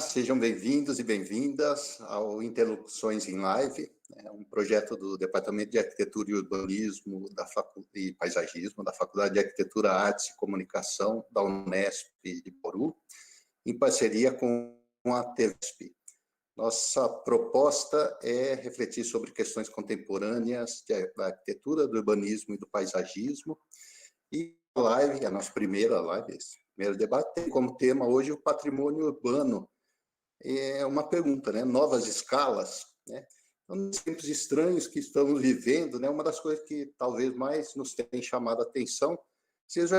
Sejam bem-vindos e bem-vindas ao Interlocuções em Live, um projeto do Departamento de Arquitetura e Urbanismo e Paisagismo da Faculdade de Arquitetura, Artes e Comunicação da Unesp de Bauru, em parceria com a TEVESP. Nossa proposta é refletir sobre questões contemporâneas da arquitetura, do urbanismo e do paisagismo. E a live, a nossa primeira live, esse primeiro debate, tem como tema hoje o patrimônio urbano. É uma pergunta, né? Novas escalas, né? Então, nos tempos estranhos que estamos vivendo, né? Uma das coisas que talvez mais nos tem chamado a atenção sejam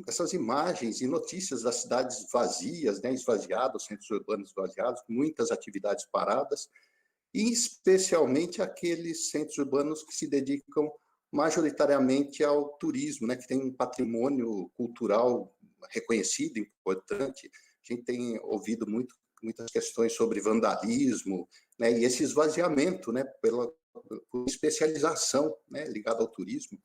essas imagens e notícias das cidades vazias, né? Esvaziadas, centros urbanos esvaziados, com muitas atividades paradas, e especialmente aqueles centros urbanos que se dedicam majoritariamente ao turismo, né? Que tem um patrimônio cultural reconhecido, importante. A gente tem ouvido muitas questões sobre vandalismo, né, e esse esvaziamento, né, por especialização, né, ligada ao turismo.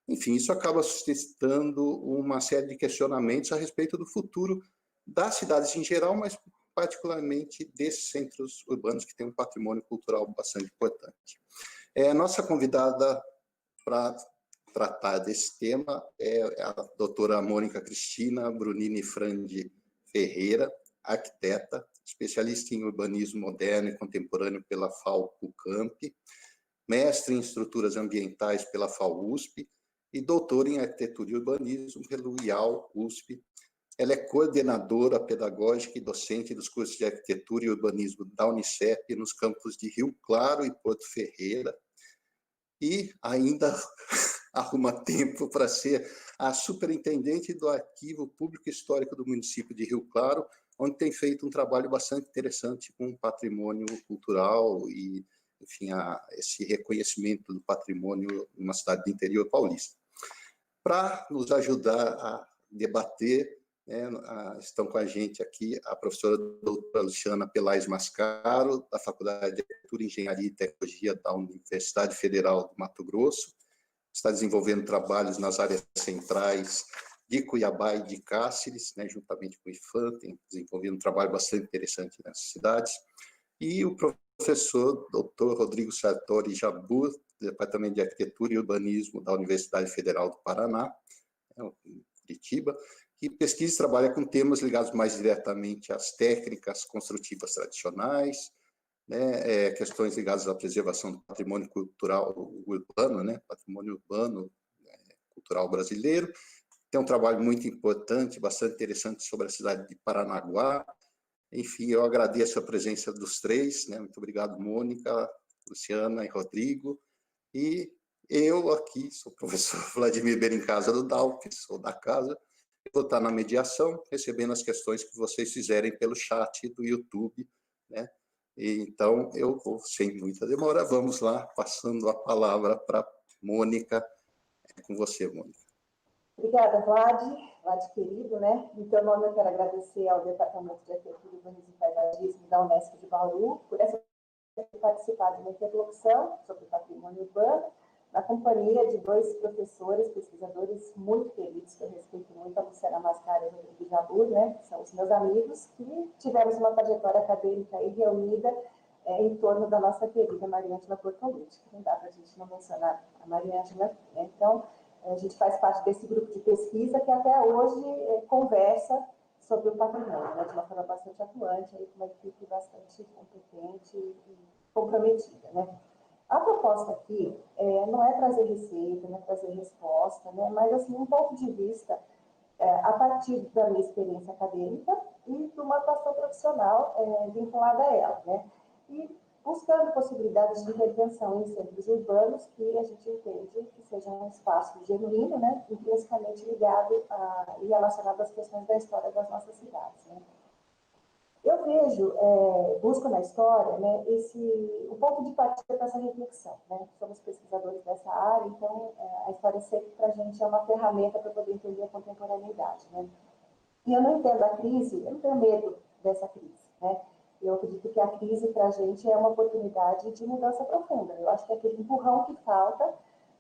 Enfim, isso acaba suscitando uma série de questionamentos a respeito do futuro das cidades em geral, mas particularmente desses centros urbanos que têm um patrimônio cultural bastante importante. A nossa convidada para tratar desse tema é a doutora Mônica Cristina Brunini Frandi Ferreira, arquiteta, especialista em urbanismo moderno e contemporâneo pela FAO-Ucamp, mestre em estruturas ambientais pela FAO-USP e doutora em arquitetura e urbanismo pelo IAL-USP. Ela é coordenadora pedagógica e docente dos cursos de arquitetura e urbanismo da Unicep nos campos de Rio Claro e Porto Ferreira, e ainda arruma tempo para ser a superintendente do Arquivo Público Histórico do município de Rio Claro, onde tem feito um trabalho bastante interessante com o patrimônio cultural e, enfim, esse reconhecimento do patrimônio numa cidade do interior paulista. Para nos ajudar a debater, né, estão com a gente aqui a professora doutora Luciana Pelais Mascaro, da Faculdade de Arquitetura, Engenharia e Tecnologia da Universidade Federal do Mato Grosso, está desenvolvendo trabalhos nas áreas centrais de Cuiabá e de Cáceres, né, juntamente com o IFAM, tem desenvolvido um trabalho bastante interessante nessas cidades. E o professor Dr. Rodrigo Sartori Jabur, do Departamento de Arquitetura e Urbanismo da Universidade Federal do Paraná, em Curitiba, que pesquisa e trabalha com temas ligados mais diretamente às técnicas construtivas tradicionais, né, questões ligadas à preservação do patrimônio cultural urbano, né, patrimônio urbano cultural brasileiro. Tem um trabalho muito importante, bastante interessante sobre a cidade de Paranaguá. Enfim, eu agradeço a presença dos três, né? Muito obrigado, Mônica, Luciana e Rodrigo. E eu aqui sou o professor Vladimir Berincasa do DALP, sou da casa, vou estar na mediação, recebendo as questões que vocês fizerem pelo chat do YouTube, né? E, então, eu vou, sem muita demora, vamos lá, passando a palavra para Mônica. É com você, Mônica. Obrigada, Vlad querido, né? Em teu nome eu quero agradecer ao Departamento de Arquitetura, Urbanismo e Paisagismo da Unesp de Bauru por essa participar de uma interlocução sobre patrimônio urbano, na companhia de dois professores, pesquisadores muito queridos, que eu respeito muito, a Luciana Mascaro e o Rodrigo Jabur, né? São os meus amigos, que tivemos uma trajetória acadêmica aí reunida em torno da nossa querida Mariângela Portolucci, que não dá para a gente não mencionar a Mariângela aqui, né? Então, a gente faz parte desse grupo de pesquisa que até hoje conversa sobre o patrimônio, né, de uma forma bastante atuante, aí, com uma equipe bastante competente e comprometida. Né? A proposta aqui não é trazer receita, não é trazer resposta, né, mas assim, um ponto de vista a partir da minha experiência acadêmica e de uma atuação profissional vinculada a ela. Né? E buscando possibilidades de intervenção em centros urbanos que a gente entende que sejam um espaço genuíno, né, intrinsecamente ligado e relacionado às questões da história das nossas cidades. Né. Eu vejo, busco na história, né, o ponto de partida para essa reflexão. Né. Somos pesquisadores dessa área, então a história sempre para a gente é uma ferramenta para poder entender a contemporaneidade. Né. E eu não entendo a crise, eu não tenho medo dessa crise. Né. Eu acredito que a crise, para a gente, é uma oportunidade de mudança profunda. Eu acho que é aquele empurrão que falta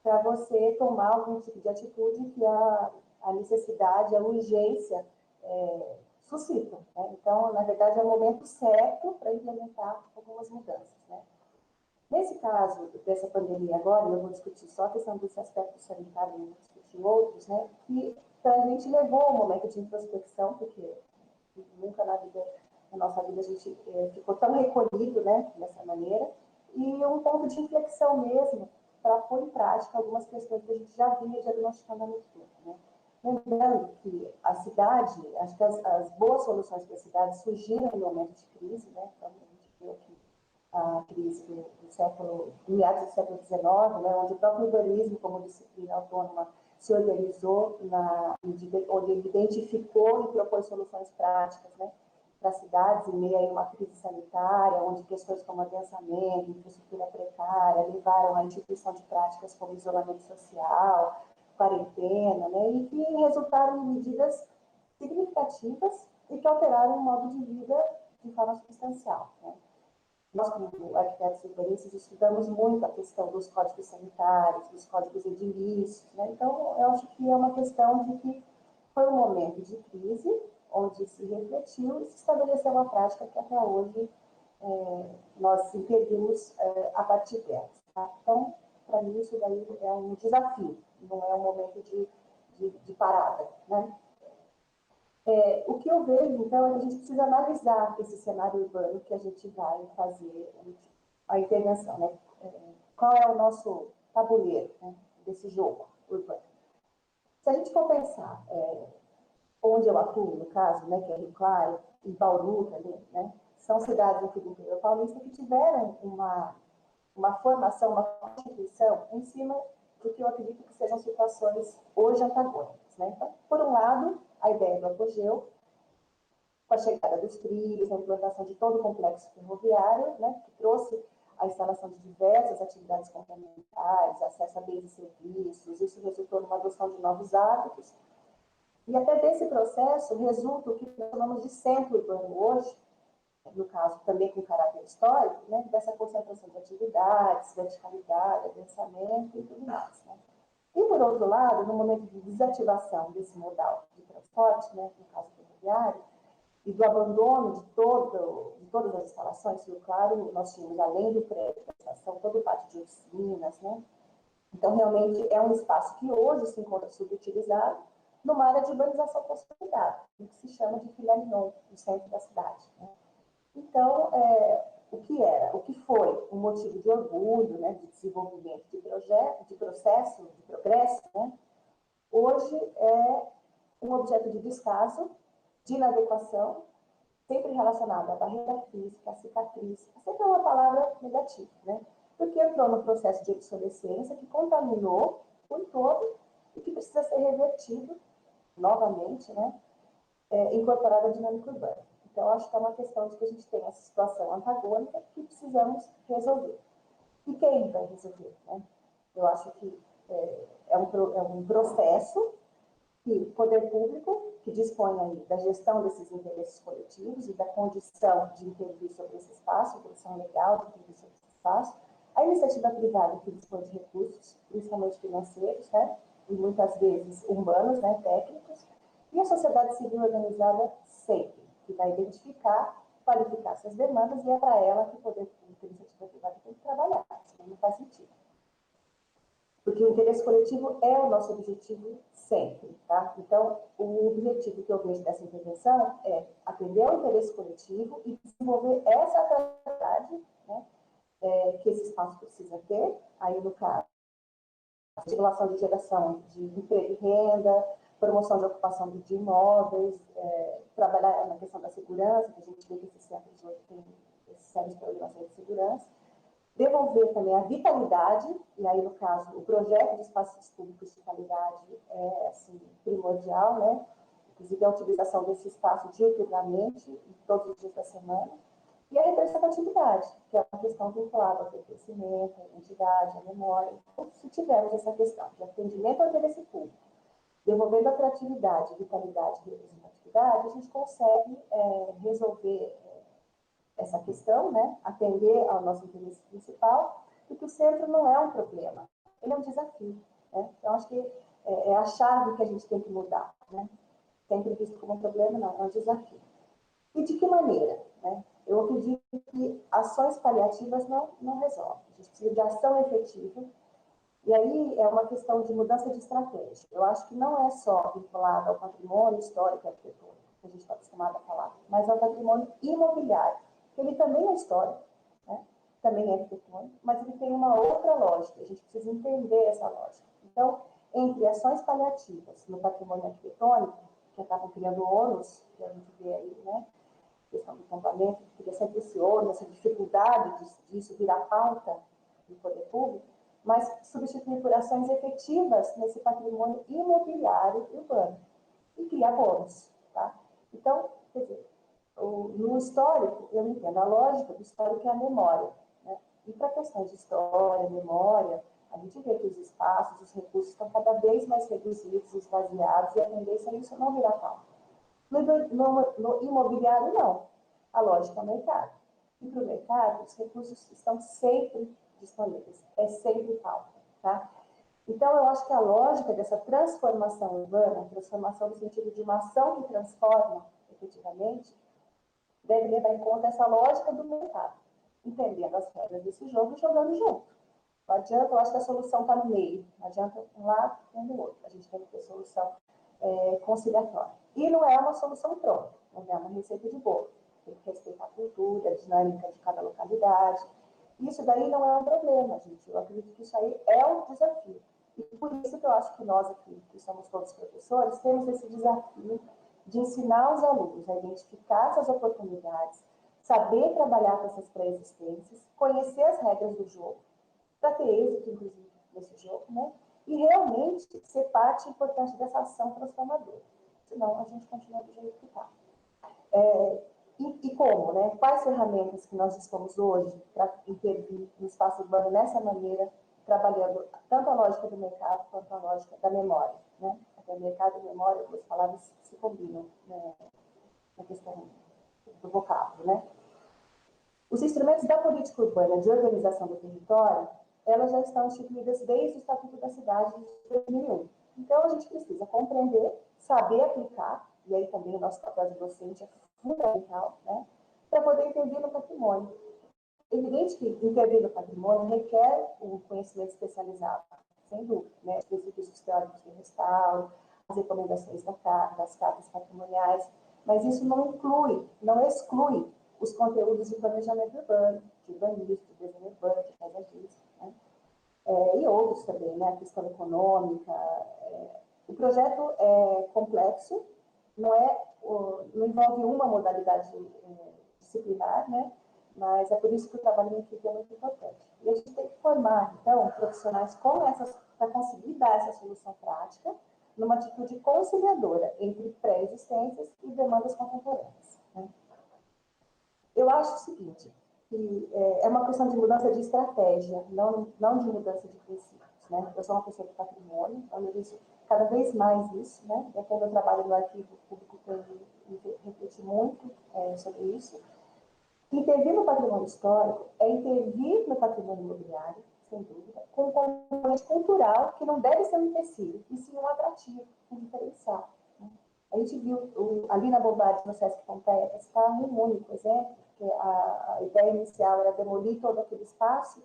para você tomar algum tipo de atitude que a necessidade, a urgência suscitam, né? Então, na verdade, é o momento certo para implementar algumas mudanças, né? Nesse caso dessa pandemia agora, eu vou discutir só a questão desse aspecto sanitário, e vou discutir outros, né, que para a gente levou a um momento de introspecção, porque nunca na nossa vida a gente ficou tão recolhido, né, dessa maneira, e um ponto de inflexão mesmo para pôr em prática algumas questões que a gente já vinha diagnosticando há muito tempo, né. Lembrando que a cidade, acho que as boas soluções para a cidade surgiram em momento de crise, né, então a gente viu aqui a crise do meados do século XIX, né, onde o próprio urbanismo, como disciplina autônoma, se organizou, onde ele identificou e propôs soluções práticas, né, para as cidades, em meio a uma crise sanitária, onde questões como adensamento, infraestrutura precária, levaram à instituição de práticas como isolamento social, quarentena, né, e que resultaram em medidas significativas e que alteraram o modo de vida de forma substancial, né. Nós, como arquitetos urbanistas, estudamos muito a questão dos códigos sanitários, dos códigos edilícios, né? Então, eu acho que é uma questão de que foi um momento de crise, onde se refletiu e se estabeleceu uma prática que até hoje nós impedimos a partir dela. Tá? Então, para mim, isso daí é um desafio, não é um momento de parada, né? O que eu vejo, então, é que a gente precisa analisar esse cenário urbano que a gente vai fazer a intervenção, né? Qual é o nosso tabuleiro, né, desse jogo urbano? Se a gente for pensar onde eu atuo, no caso, né, que é Rio Claro e Bauru também, né, são cidades aqui do interior paulista que tiveram uma formação, uma constituição em cima do que eu acredito que sejam situações hoje antagônicas, né? Então, por um lado, a ideia do apogeu, com a chegada dos trilhos, a implantação de todo o complexo ferroviário, né, que trouxe a instalação de diversas atividades complementares, acesso a bens e serviços, isso resultou numa adoção de novos hábitos. E até desse processo resulta o que nós chamamos de centro urbano hoje, no caso também com caráter histórico, né, dessa concentração de atividades, verticalidade, adensamento e tudo mais. Né. E, por outro lado, no momento de desativação desse modal de transporte, né, no caso ferroviário, e do abandono de todas as instalações, e claro, nós tínhamos, além do prédio da estação, todo o pátio de oficinas, né? Então, realmente, é um espaço que hoje se encontra subutilizado numa área de urbanização consolidada, o que se chama de filé mignon, no centro da cidade. Né? Então, o que foi um motivo de orgulho, né, de desenvolvimento de projeto, de processo, de progresso, né, hoje é um objeto de descaso, de inadequação, sempre relacionado à barreira física, à cicatriz, sempre é uma palavra negativa, né? Porque entrou no processo de obsolescência que contaminou o todo e que precisa ser revertido novamente, né? Incorporado à dinâmica urbana. Então, acho que é uma questão de que a gente tem essa situação antagônica que precisamos resolver. E quem vai resolver? Né? Eu acho que é um processo que o poder público, que dispõe aí da gestão desses interesses coletivos e da condição de intervir sobre esse espaço, a condição legal de intervir sobre esse espaço, a iniciativa privada, que dispõe de recursos, principalmente financeiros, né, e muitas vezes humanos, né, técnicos, e a sociedade civil organizada sempre, que vai identificar, qualificar essas demandas, e é para ela que o poder público e a iniciativa privada tem que trabalhar, senão não faz sentido. Porque o interesse coletivo é o nosso objetivo sempre, tá? Então, o objetivo que eu vejo dessa intervenção é atender ao interesse coletivo e desenvolver essa capacidade, né, que esse espaço precisa ter, aí no caso, estimulação de geração de emprego e renda, promoção de ocupação de imóveis, trabalhar na questão da segurança, que a gente vê que esses centros hoje têm esses sérios problemas de segurança, devolver também a vitalidade, e aí, no caso, o projeto de espaços públicos de qualidade é, assim, primordial, né? Inclusive, a utilização desse espaço diuturnamente, todos os dias da semana, e a representatividade, que é uma questão vinculada ao crescimento, à identidade, à memória. Então, se tivermos essa questão de atendimento ao interesse público, devolvendo atratividade, vitalidade e representatividade, a gente consegue resolver essa questão, né, atender ao nosso interesse principal, porque o centro não é um problema, ele é um desafio. Né? Então, acho que é a chave que a gente tem que mudar. Né? sempre visto como um problema, não, é um desafio. E de que maneira? Né? Eu acredito que ações paliativas não resolvem. A gente precisa de ação efetiva. E aí é uma questão de mudança de estratégia. Eu acho que não é só vinculado ao patrimônio histórico e arquitetônico, que a gente está acostumado a falar, mas ao patrimônio imobiliário, que ele também é histórico, né? Também é arquitetônico, mas ele tem uma outra lógica. A gente precisa entender essa lógica. Então, entre ações paliativas no patrimônio arquitetônico, que acabam criando ônus, que a gente vê aí, né? Questão do tombamento, que cria sempre esse ônus, essa dificuldade disso virar pauta do poder público, mas substituir por ações efetivas nesse patrimônio imobiliário urbano e criar bônus, tá? Então, quer dizer, no histórico, eu entendo a lógica do histórico é a memória, né? E para questões de história, memória, a gente vê que os espaços, os recursos estão cada vez mais reduzidos, esvaziados, e a tendência é isso não virar pauta. No imobiliário, não. A lógica é o mercado. E para o mercado, os recursos estão sempre disponíveis. É sempre falta, tá? Então, eu acho que a lógica dessa transformação urbana, transformação no sentido de uma ação que transforma, efetivamente, deve levar em conta essa lógica do mercado, entendendo as regras desse jogo e jogando junto. Não adianta, eu acho que a solução está no meio. Não adianta um lado nem do outro. A gente tem que ter solução conciliatória. E não é uma solução pronta, não é uma receita de bolo. Tem que respeitar a cultura, a dinâmica de cada localidade. Isso daí não é um problema, gente. Eu acredito que isso aí é um desafio. E por isso que eu acho que nós aqui, que somos todos professores, temos esse desafio de ensinar os alunos a identificar essas oportunidades, saber trabalhar com essas pré-existências, conhecer as regras do jogo, para ter êxito, inclusive, nesse jogo, né? E realmente ser parte importante dessa ação transformadora. Senão, a gente continua do jeito que está. E como, né? Quais ferramentas que nós dispomos hoje para intervir no espaço urbano dessa maneira, trabalhando tanto a lógica do mercado quanto a lógica da memória, né? Até mercado e memória, duas palavras se combinam, né? Na questão do vocábulo, né? Os instrumentos da política urbana de organização do território, elas já estão instituídas desde o Estatuto da Cidade de 2001. Então, a gente precisa compreender, saber aplicar, e aí também o nosso papel de docente é fundamental, né, para poder intervir no patrimônio. É evidente que intervir no patrimônio requer um conhecimento especializado, sem dúvida, né, os princípios teóricos do restauro, as recomendações das cartas patrimoniais, mas isso não inclui, não exclui os conteúdos de planejamento urbano, de urbanismo, de desenho urbano, de paisagismo, né? E outros também, né? A questão econômica. O projeto é complexo, não envolve uma modalidade disciplinar, né? Mas é por isso que o trabalho em equipe é muito importante. E a gente tem que formar, então, profissionais para conseguir dar essa solução prática, numa atitude conciliadora entre pré-existências e demandas contemporâneas, né? Eu acho o seguinte, que é uma questão de mudança de estratégia, não de mudança de princípios, né? Eu sou uma pessoa de patrimônio, então eu vejo cada vez mais isso, né? E até meu trabalho no arquivo público tem refleti muito sobre isso. Intervir no patrimônio histórico é intervir no patrimônio imobiliário, sem dúvida, com um componente cultural que não deve ser um empecilho, e sim um atrativo, um diferencial. Né? A gente viu ali na Bombarde, no Sesc Pompeia, está um único exemplo, porque a ideia inicial era demolir todo aquele espaço,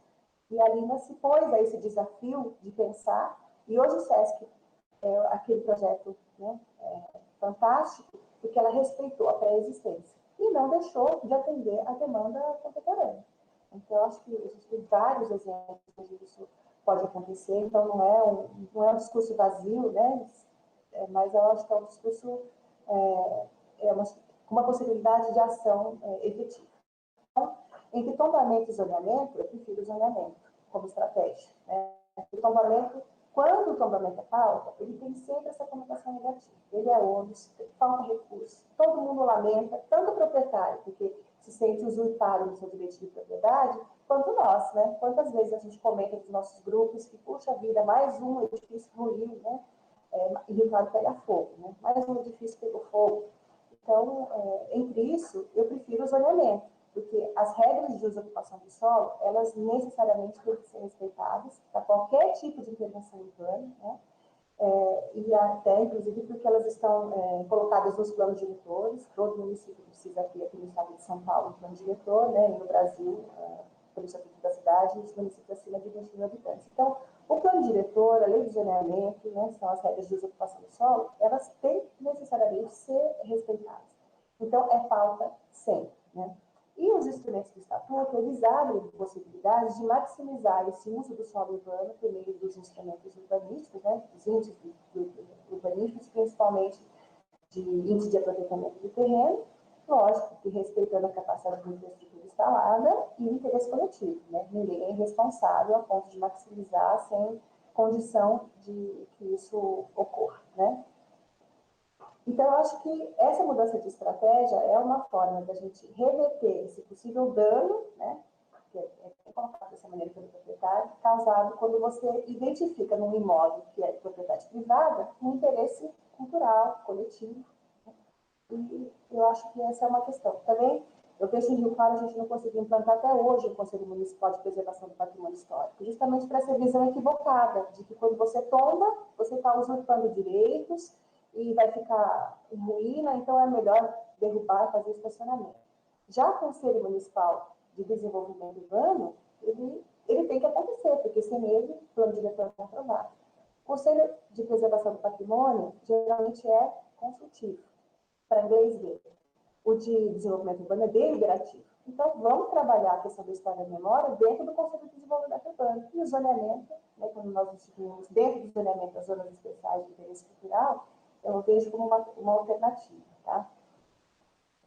e a Lina se pôs a esse desafio de pensar, e hoje o Sesc é aquele projeto, né, fantástico, porque ela respeitou a pré-existência e não deixou de atender a demanda contemporânea. Então, eu acho que existem vários exemplos onde isso pode acontecer, então não é um discurso vazio, né? Mas eu acho que é um discurso com uma possibilidade de ação efetiva. Então, entre tombamento e zoneamento, eu prefiro o zoneamento como estratégia. Né? O tombamento, quando o tombamento é pauta, ele tem sempre essa conotação negativa. Ele é ônus, falta recurso, todo mundo lamenta, tanto o proprietário, porque se sente usurpado no seu direito de propriedade, quanto nós, né? Quantas vezes a gente comenta nos nossos grupos que, puxa vida, mais um edifício ruim, né? E o Claro pega fogo, né? Mais um edifício pegou fogo. Então, entre isso, eu prefiro o zoneamento, porque as regras de desocupação do solo, elas necessariamente têm que ser respeitadas para qualquer tipo de intervenção urbana, né? e até, inclusive, porque elas estão colocadas nos planos diretores. Todo município precisa ter aqui no estado de São Paulo um plano diretor, né? E no Brasil, pelo Estatuto da Cidade, os municípios acima de 20 mil habitantes. Então, o plano diretor, a lei de zoneamento, né, são as regras de desocupação do solo, elas têm que necessariamente ser respeitadas. Então, é pauta sempre, né? E os instrumentos do Estatuto, eles abrem possibilidades de maximizar esse uso do solo urbano por meio dos instrumentos urbanísticos, né, dos índices urbanísticos, principalmente de índice de aproveitamento do terreno, lógico que respeitando a capacidade de infraestrutura instalada e o interesse coletivo, né? Ninguém é responsável a ponto de maximizar sem condição de que isso ocorra, né? Então, eu acho que essa mudança de estratégia é uma forma da gente reverter esse possível dano, né, que é colocado dessa maneira pelo proprietário, causado quando você identifica num imóvel que é de propriedade privada um interesse cultural, coletivo. Né? E eu acho que essa é uma questão. Também, eu penso em Rio Claro, a gente não conseguiu implantar até hoje o Conselho Municipal de Preservação do Patrimônio Histórico, justamente para essa visão equivocada, de que quando você tomba, você está usurpando direitos, e vai ficar em ruína, então é melhor derrubar e fazer estacionamento. Já o Conselho Municipal de Desenvolvimento Urbano, ele tem que acontecer, porque sem ele, o plano diretor não é aprovado. O Conselho de Preservação do Patrimônio, geralmente é consultivo, para inglês ver. O de Desenvolvimento Urbano é deliberativo. Então, vamos trabalhar a questão da história da memória dentro do Conselho de Desenvolvimento Urbano. E o zoneamento, né, quando nós instituímos dentro do zoneamento as zonas especiais de interesse cultural, eu vejo como uma alternativa, tá?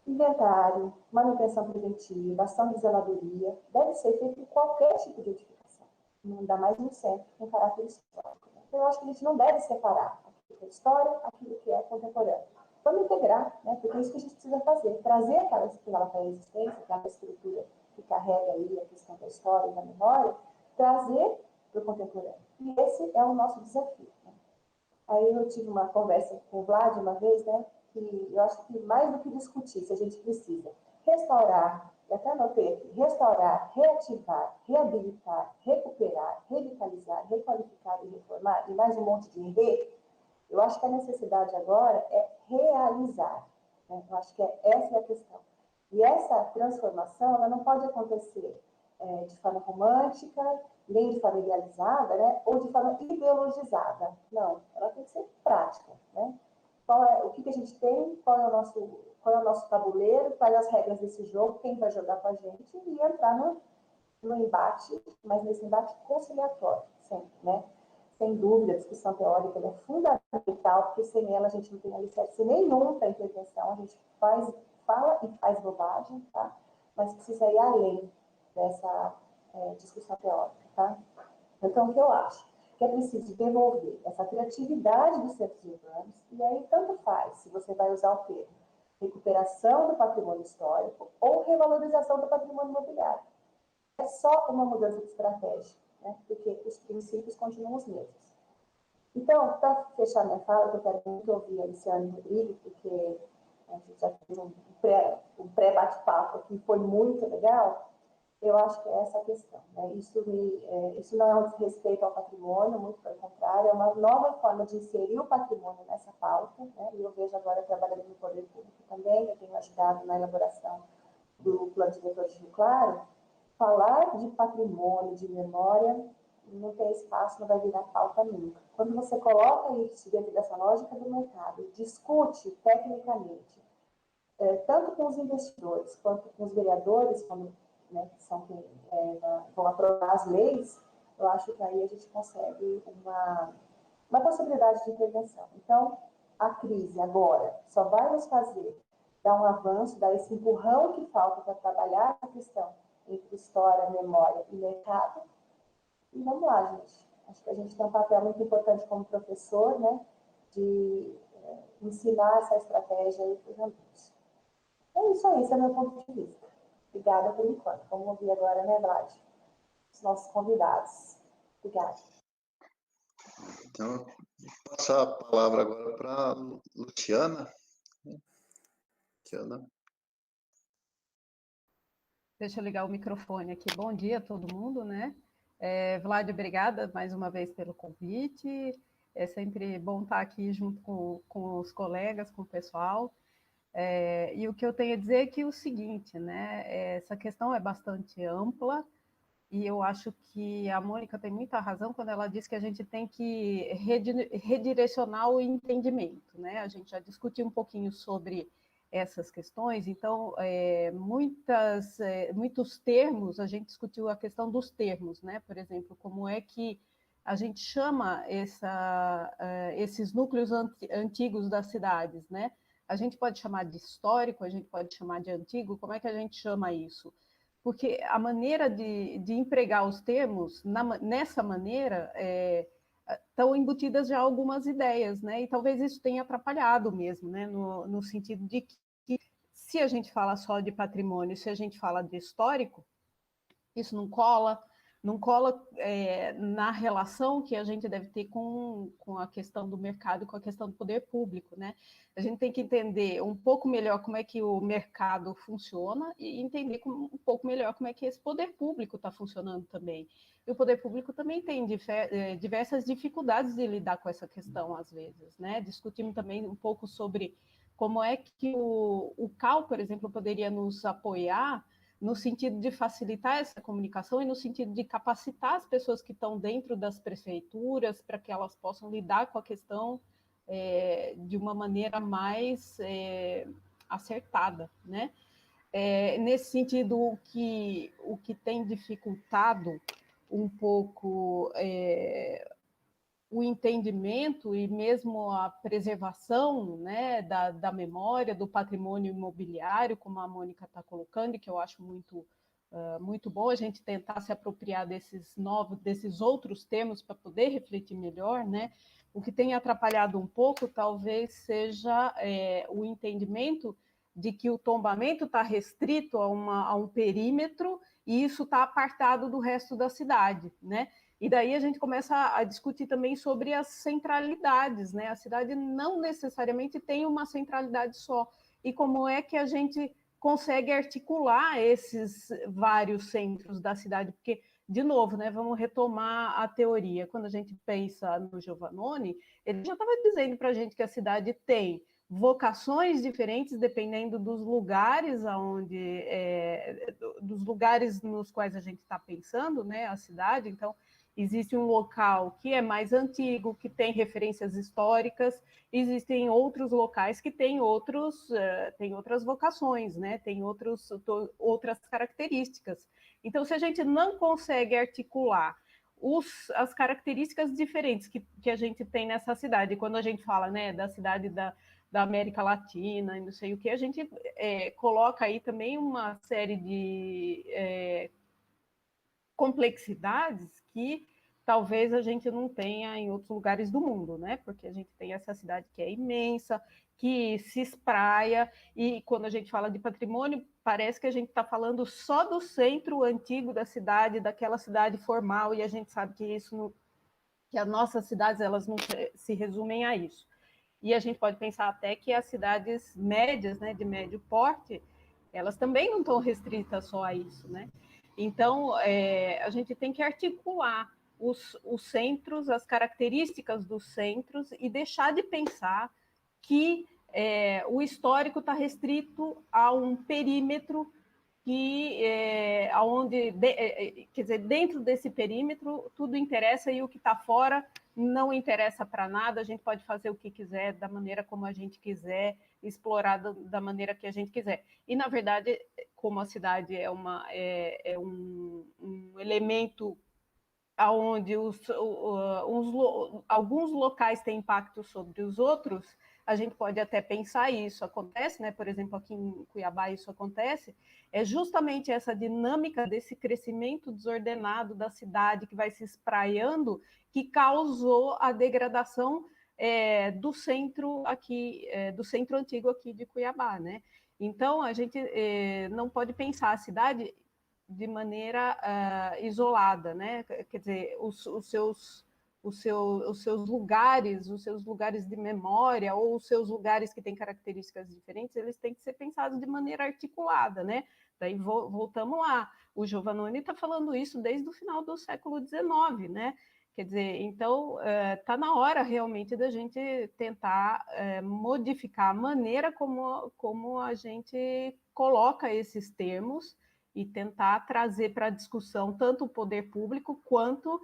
Inventário, manutenção preventiva, ação de zeladoria, deve ser feito em qualquer tipo de edificação, ainda mais no centro, com caráter histórico. Né? Então, eu acho que a gente não deve separar aquilo que é história, aquilo que é contemporâneo. Vamos integrar, né? Porque é isso que a gente precisa fazer, trazer aquela pré-existência, aquela estrutura que carrega aí a questão da história e da memória, trazer para o contemporâneo. E esse é o nosso desafio. Né? Aí eu tive uma conversa com o Vlad uma vez, né, que eu acho que mais do que discutir, se a gente precisa restaurar, eu até anotei aqui, restaurar, reativar, reabilitar, recuperar, revitalizar, requalificar e reformar, e mais um monte de eu acho que a necessidade agora é realizar. Né? Eu acho que essa é a questão. E essa transformação, ela não pode acontecer de forma romântica, nem de forma idealizada, né? Ou de forma ideologizada. Não, ela tem que ser prática. Né? O que a gente tem, qual é o nosso tabuleiro, quais as regras desse jogo, quem vai jogar com a gente e entrar no embate, mas nesse embate conciliatório, sempre, né? Sem dúvida, a discussão teórica é fundamental, porque sem ela a gente não tem alicerce nenhum para intervenção, a gente fala e faz bobagem, tá? Mas precisa ir além dessa discussão teórica, tá? Então, o que eu acho? Que é preciso devolver essa criatividade dos centros urbanos, e aí tanto faz se você vai usar o termo recuperação do patrimônio histórico ou revalorização do patrimônio imobiliário. É só uma mudança de estratégia, né? Porque os princípios continuam os mesmos. Então, para fechar minha fala, eu quero muito ouvir a Luciane Rodrigues, porque a gente já fez um pré-bate-papo aqui, foi muito legal. Eu acho que é essa a questão. Né? Isso não é um desrespeito ao patrimônio, muito pelo contrário, é uma nova forma de inserir o patrimônio nessa pauta. Né? E eu vejo agora, trabalhando no Poder Público também, eu tenho ajudado na elaboração do Plano Diretor de Rio Claro. Falar de patrimônio, de memória, não tem espaço, não vai virar pauta nunca. Quando você coloca isso dentro dessa lógica do mercado, discute tecnicamente, tanto com os investidores quanto com os vereadores, quando, né, que são quem vão aprovar as leis, eu acho que aí a gente consegue uma possibilidade de intervenção. Então, a crise agora só vai nos fazer dar um avanço, dar esse empurrão que falta para trabalhar a questão entre história, memória e mercado. E vamos lá, gente. Acho que a gente tem um papel muito importante como professor, né, de ensinar essa estratégia aí para os alunos. É isso aí, esse é o meu ponto de vista. Obrigada por enquanto. Vamos ouvir agora, né, Vlad? Os nossos convidados. Obrigada. Então, vou passar a palavra agora para a Luciana. Luciana. Deixa eu ligar o microfone aqui. Bom dia a todo mundo, né? Vlad, obrigada mais uma vez pelo convite. É sempre bom estar aqui junto com os colegas, com o pessoal. E o que eu tenho a dizer é que o seguinte, né? Essa questão é bastante ampla e eu acho que a Mônica tem muita razão quando ela diz que a gente tem que redirecionar o entendimento, né? A gente já discutiu um pouquinho sobre essas questões, então, muitos termos, a gente discutiu a questão dos termos, né? Por exemplo, como é que a gente chama esses núcleos antigos das cidades, né? A gente pode chamar de histórico, a gente pode chamar de antigo, como é que a gente chama isso? Porque a maneira de empregar os termos, nessa maneira, estão embutidas já algumas ideias, né? E talvez isso tenha atrapalhado mesmo, né? No sentido de que, se a gente fala só de patrimônio, se a gente fala de histórico, isso não cola na relação que a gente deve ter com a questão do mercado, com a questão do poder público, né? A gente tem que entender um pouco melhor como é que o mercado funciona e entender um pouco melhor como é que esse poder público está funcionando também. E o poder público também tem diversas dificuldades de lidar com essa questão, às vezes, né? Discutimos também um pouco sobre como é que o CAL, por exemplo, poderia nos apoiar no sentido de facilitar essa comunicação e no sentido de capacitar as pessoas que estão dentro das prefeituras para que elas possam lidar com a questão de uma maneira mais acertada, né? Nesse sentido, o que tem dificultado um pouco o entendimento e mesmo a preservação, né, da memória, do patrimônio imobiliário, como a Mônica está colocando, e que eu acho muito bom a gente tentar se apropriar desses outros termos para poder refletir melhor, né? O que tem atrapalhado um pouco talvez seja o entendimento de que o tombamento está restrito a um perímetro e isso está apartado do resto da cidade, né? E daí a gente começa a discutir também sobre as centralidades, né? A cidade não necessariamente tem uma centralidade só. E como é que a gente consegue articular esses vários centros da cidade? Porque, de novo, né, vamos retomar a teoria. Quando a gente pensa no Giovannoni, ele já estava dizendo para a gente que a cidade tem vocações diferentes dependendo dos lugares dos lugares nos quais a gente está pensando, né, a cidade. Então, existe um local que é mais antigo, que tem referências históricas, existem outros locais que têm outras vocações, né? Tem outras características. Então, se a gente não consegue articular as características diferentes que a gente tem nessa cidade, quando a gente fala, né, da cidade da América Latina e não sei o que, a gente coloca aí também uma série de complexidades que talvez a gente não tenha em outros lugares do mundo, né? Porque a gente tem essa cidade que é imensa, que se espraia, e quando a gente fala de patrimônio, parece que a gente está falando só do centro antigo da cidade, daquela cidade formal, e a gente sabe que que as nossas cidades elas não se resumem a isso. E a gente pode pensar até que as cidades médias, né, de médio porte, elas também não estão restritas só a isso, né? Então, a gente tem que articular os centros, as características dos centros e deixar de pensar que o histórico está restrito a um perímetro quer dizer, dentro desse perímetro tudo interessa e o que está fora não interessa para nada, a gente pode fazer o que quiser, da maneira como a gente quiser, explorar da maneira que a gente quiser. E, na verdade, como a cidade é um elemento onde alguns locais têm impacto sobre os outros, a gente pode até pensar isso. Acontece, né? Por exemplo, aqui em Cuiabá isso acontece, é justamente essa dinâmica desse crescimento desordenado da cidade que vai se espraiando que causou a degradação do centro antigo aqui de Cuiabá, né? Então, a gente não pode pensar a cidade de maneira isolada, né? Quer dizer, os seus lugares de memória ou os seus lugares que têm características diferentes, eles têm que ser pensados de maneira articulada, né? Daí voltamos lá. O Giovannoni está falando isso desde o final do século XIX, né? Quer dizer, então, está na hora realmente da gente tentar modificar a maneira como a gente coloca esses termos e tentar trazer para a discussão tanto o poder público quanto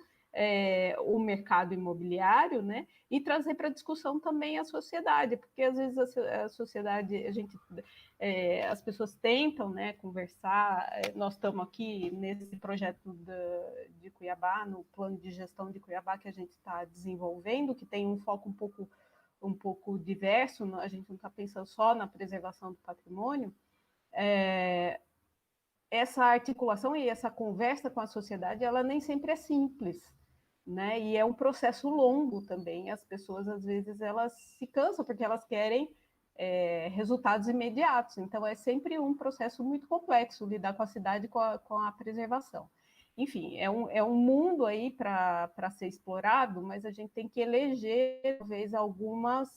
o mercado imobiliário, né? E trazer para a discussão também a sociedade, porque às vezes a sociedade, as pessoas tentam, né, conversar. Nós estamos aqui nesse projeto de Cuiabá, no plano de gestão de Cuiabá que a gente está desenvolvendo, que tem um foco um pouco diverso, a gente não está pensando só na preservação do patrimônio. Essa articulação e essa conversa com a sociedade, ela nem sempre é simples, né? E é um processo longo também. As pessoas, às vezes, elas se cansam porque elas querem resultados imediatos. Então, é sempre um processo muito complexo lidar com a cidade com a preservação. Enfim, é um mundo aí para ser explorado, mas a gente tem que eleger, talvez, algumas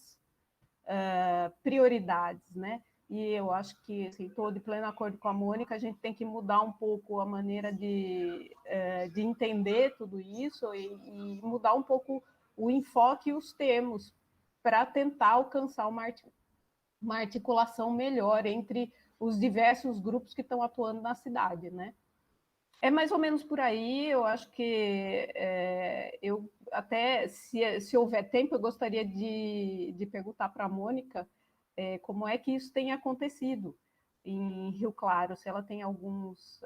prioridades, né? E eu acho que, assim, estou de pleno acordo com a Mônica, a gente tem que mudar um pouco a maneira de entender tudo isso e mudar um pouco o enfoque e os termos para tentar alcançar uma articulação melhor entre os diversos grupos que estão atuando na cidade, né? É mais ou menos por aí. Eu acho que eu até, se houver tempo, eu gostaria de perguntar para a Mônica como é que isso tem acontecido em Rio Claro, se ela tem alguns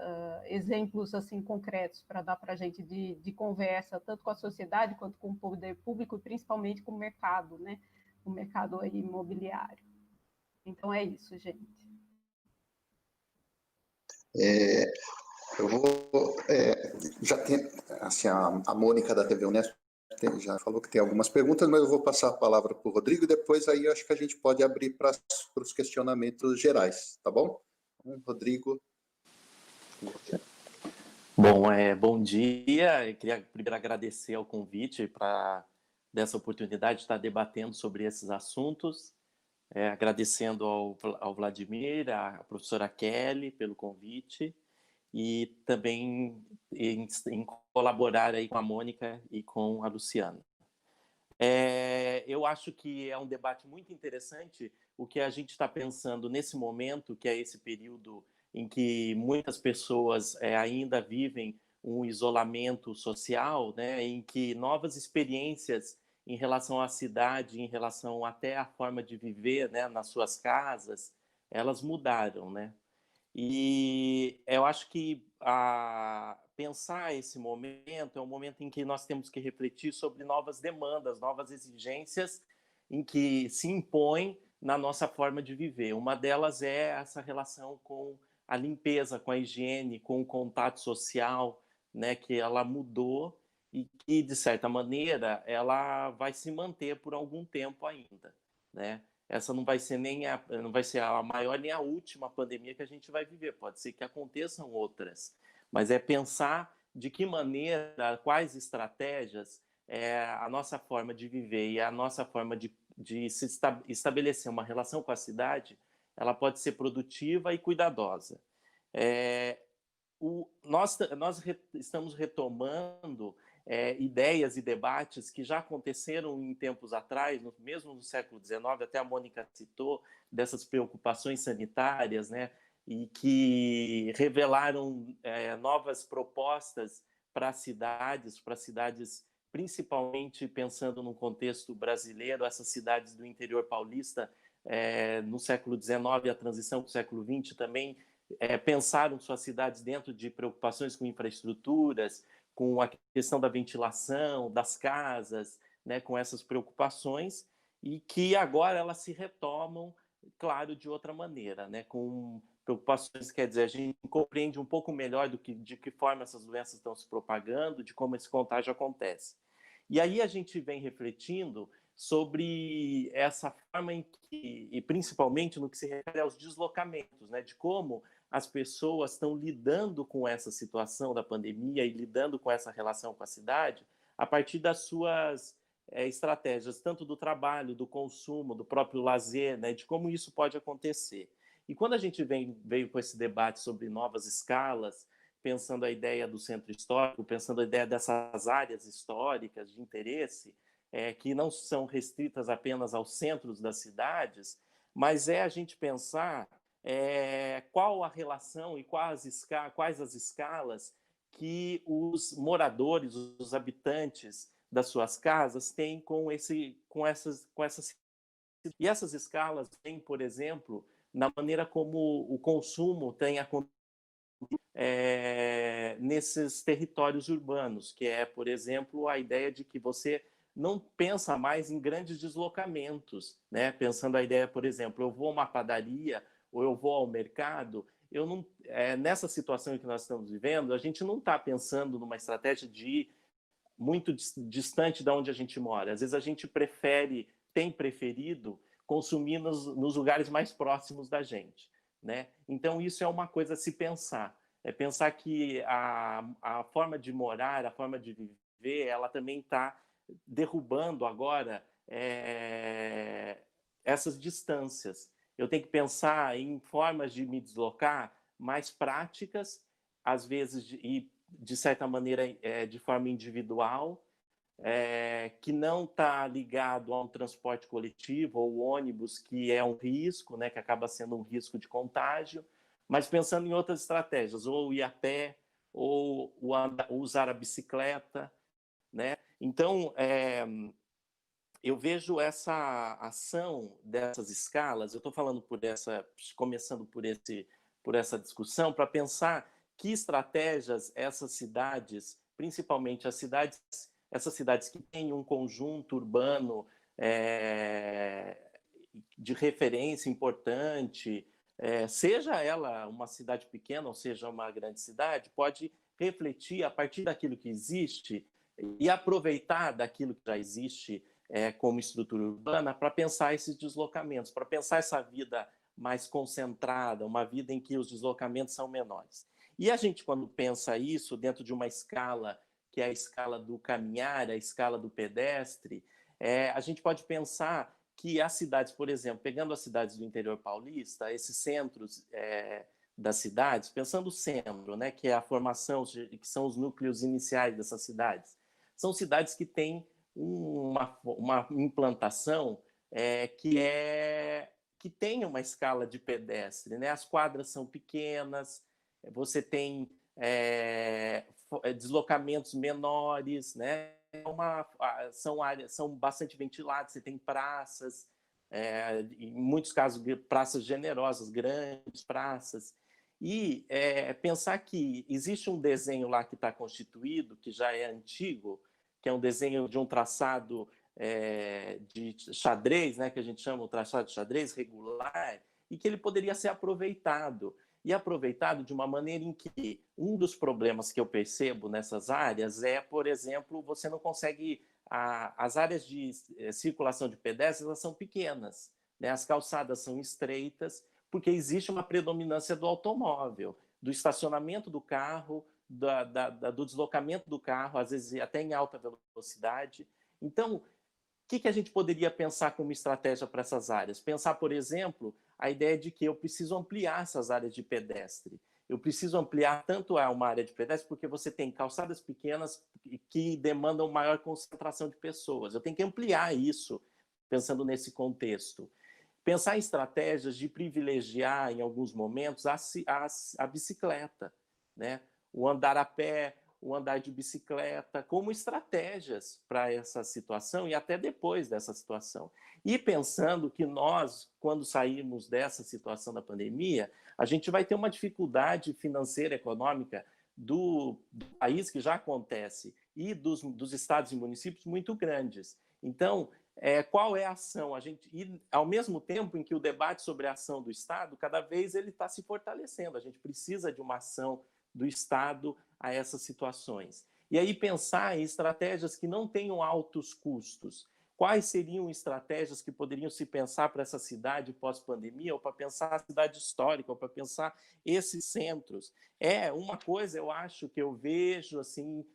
exemplos assim concretos para dar para a gente de conversa, tanto com a sociedade quanto com o poder público, e principalmente com o mercado, né? O mercado imobiliário. Então é isso, gente. Eu vou... já tem... Assim, a Mônica da TV Unesp já falou que tem algumas perguntas, mas eu vou passar a palavra para o Rodrigo e depois aí acho que a gente pode abrir para os questionamentos gerais, tá bom? Então, Rodrigo. Bom, bom dia. Eu queria primeiro agradecer ao convite dessa oportunidade de estar debatendo sobre esses assuntos. Agradecendo ao Vladimir, à professora Kelly pelo convite e também em colaborar aí com a Mônica e com a Luciana. Eu acho que é um debate muito interessante o que a gente está pensando nesse momento, que é esse período em que muitas pessoas ainda vivem um isolamento social, né, em que novas experiências em relação à cidade, em relação até à forma de viver, né, nas suas casas, elas mudaram, né? E eu acho que pensar esse momento é um momento em que nós temos que refletir sobre novas demandas, novas exigências em que se impõem na nossa forma de viver. Uma delas é essa relação com a limpeza, com a higiene, com o contato social, né, que ela mudou e que, de certa maneira, ela vai se manter por algum tempo ainda, né? Essa não vai ser não vai ser a maior nem a última pandemia que a gente vai viver. Pode ser que aconteçam outras, mas é pensar de que maneira, quais estratégias a nossa forma de viver e a nossa forma de se estabelecer uma relação com a cidade, ela pode ser produtiva e cuidadosa. Nós estamos retomando ideias e debates que já aconteceram em tempos atrás, mesmo no século XIX, até a Mônica citou, dessas preocupações sanitárias, né, e que revelaram novas propostas para cidades principalmente pensando no contexto brasileiro, essas cidades do interior paulista, no século XIX, a transição para o século XX também, pensaram suas cidades dentro de preocupações com infraestruturas, com a questão da ventilação, das casas, né, com essas preocupações, e que agora elas se retomam, claro, de outra maneira, né, com preocupações, quer dizer, a gente compreende um pouco melhor de que forma essas doenças estão se propagando, de como esse contágio acontece. E aí a gente vem refletindo sobre essa forma em que, e principalmente no que se refere aos deslocamentos, né, de como as pessoas estão lidando com essa situação da pandemia e lidando com essa relação com a cidade a partir das suas estratégias, tanto do trabalho, do consumo, do próprio lazer, né, de como isso pode acontecer. E quando a gente veio com esse debate sobre novas escalas, pensando a ideia do centro histórico, pensando a ideia dessas áreas históricas de interesse, que não são restritas apenas aos centros das cidades, mas a gente pensar qual a relação e quais as escalas que os moradores, os habitantes das suas casas têm com essas. E essas escalas têm, por exemplo, na maneira como o consumo tem acontecido nesses territórios urbanos, que por exemplo, a ideia de que você não pensa mais em grandes deslocamentos, né? Pensando a ideia, por exemplo, eu vou a uma padaria ou eu vou ao mercado, eu não, nessa situação em que nós estamos vivendo, a gente não está pensando numa estratégia de ir muito distante de onde a gente mora. Às vezes a gente tem preferido consumir nos lugares mais próximos da gente, né? Então isso é uma coisa a se pensar. É pensar que a forma de morar, a forma de viver, ela também está derrubando agora essas distâncias. Eu tenho que pensar em formas de me deslocar mais práticas, às vezes, de certa maneira, de forma individual, que não está ligado a um transporte coletivo ou ônibus, que é um risco, né, que acaba sendo um risco de contágio, mas pensando em outras estratégias, ou ir a pé, ou usar a bicicleta, né? Então, eu vejo essa ação dessas escalas, eu estou falando começando por essa discussão, para pensar que estratégias essas cidades, principalmente essas cidades que têm um conjunto urbano de referência importante, seja ela uma cidade pequena ou seja uma grande cidade, pode refletir a partir daquilo que existe e aproveitar daquilo que já existe como estrutura urbana para pensar esses deslocamentos, para pensar essa vida mais concentrada, uma vida em que os deslocamentos são menores. E a gente, quando pensa isso dentro de uma escala, que é a escala do caminhar, a escala do pedestre, a gente pode pensar que as cidades, por exemplo, pegando as cidades do interior paulista, esses centros das cidades, pensando o centro, né, que é a formação, que são os núcleos iniciais dessas cidades, são cidades que têm uma implantação que tem uma escala de pedestre, né? As quadras são pequenas, você tem deslocamentos menores, né? São bastante ventiladas, você tem praças, em muitos casos praças generosas, grandes praças, e pensar que existe um desenho lá que está constituído, que já é antigo, que é um desenho de um traçado de xadrez, né, que a gente chama o traçado de xadrez regular, e que ele poderia ser aproveitado. E aproveitado de uma maneira em que um dos problemas que eu percebo nessas áreas por exemplo, você não consegue... as áreas de circulação de pedestres elas são pequenas, né? As calçadas são estreitas, porque existe uma predominância do automóvel, do estacionamento do carro, do deslocamento do carro, às vezes até em alta velocidade. Então, o que a gente poderia pensar como estratégia para essas áreas? Pensar, por exemplo, a ideia de que eu preciso ampliar essas áreas de pedestre. Eu preciso ampliar tanto uma área de pedestre porque você tem calçadas pequenas que demandam maior concentração de pessoas. Eu tenho que ampliar isso, pensando nesse contexto. Pensar em estratégias de privilegiar, em alguns momentos, a bicicleta, né? O andar a pé, o andar de bicicleta, como estratégias para essa situação e até depois dessa situação. E pensando que nós, quando sairmos dessa situação da pandemia, a gente vai ter uma dificuldade financeira, econômica do país, que já acontece, e dos estados e municípios muito grandes. Então, qual é a ação? E, ao mesmo tempo em que o debate sobre a ação do Estado, cada vez ele está se fortalecendo. A gente precisa de uma ação do Estado a essas situações. E aí pensar em estratégias que não tenham altos custos. Quais seriam estratégias que poderiam se pensar para essa cidade pós-pandemia, ou para pensar a cidade histórica, ou para pensar esses centros? Uma coisa, eu acho, que eu vejo assim,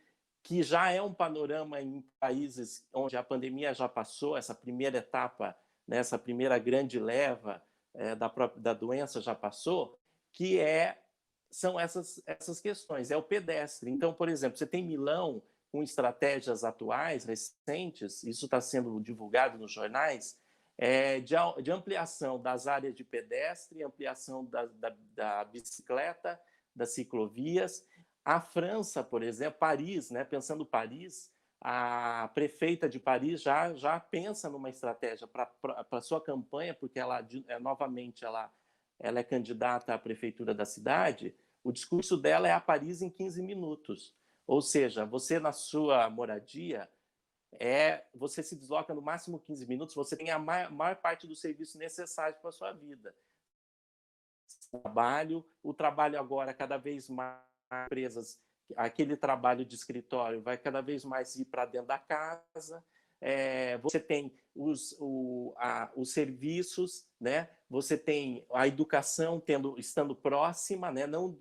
que já é um panorama em países onde a pandemia já passou, essa primeira etapa, né, essa primeira grande leva da doença já passou, que é são essas questões, é o pedestre. Então, por exemplo, você tem Milão com estratégias atuais, recentes, isso está sendo divulgado nos jornais, de ampliação das áreas de pedestre, ampliação da bicicleta, das ciclovias. A França, por exemplo, Paris, né, pensando Paris, a prefeita de Paris já pensa numa estratégia para a sua campanha, porque ela, novamente, ela é candidata à prefeitura da cidade. O discurso dela é a Paris em 15 minutos. Ou seja, você na sua moradia, você se desloca no máximo 15 minutos, você tem a maior parte do serviço necessário para a sua vida. O trabalho agora, cada vez mais empresas, aquele trabalho de escritório vai cada vez mais ir para dentro da casa. Você tem os serviços, né? Você tem a educação estando próxima, né? Não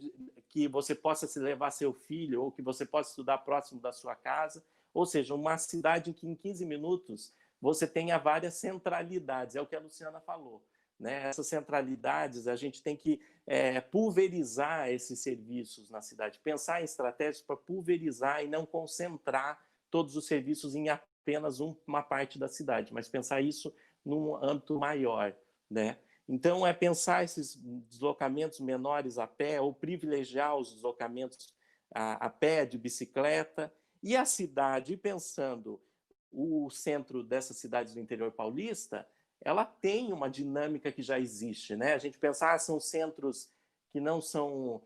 que você possa se levar seu filho ou que você possa estudar próximo da sua casa. Ou seja, uma cidade em que em 15 minutos você tenha várias centralidades, é o que a Luciana falou. Né? Essas centralidades, a gente tem que pulverizar esses serviços na cidade, pensar em estratégias para pulverizar e não concentrar todos os serviços em apenas uma parte da cidade, mas pensar isso num âmbito maior. Né? Então, pensar esses deslocamentos menores a pé ou privilegiar os deslocamentos a pé, de bicicleta, e a cidade, pensando o centro dessas cidades do interior paulista, ela tem uma dinâmica que já existe. Né? A gente pensa, são centros que não são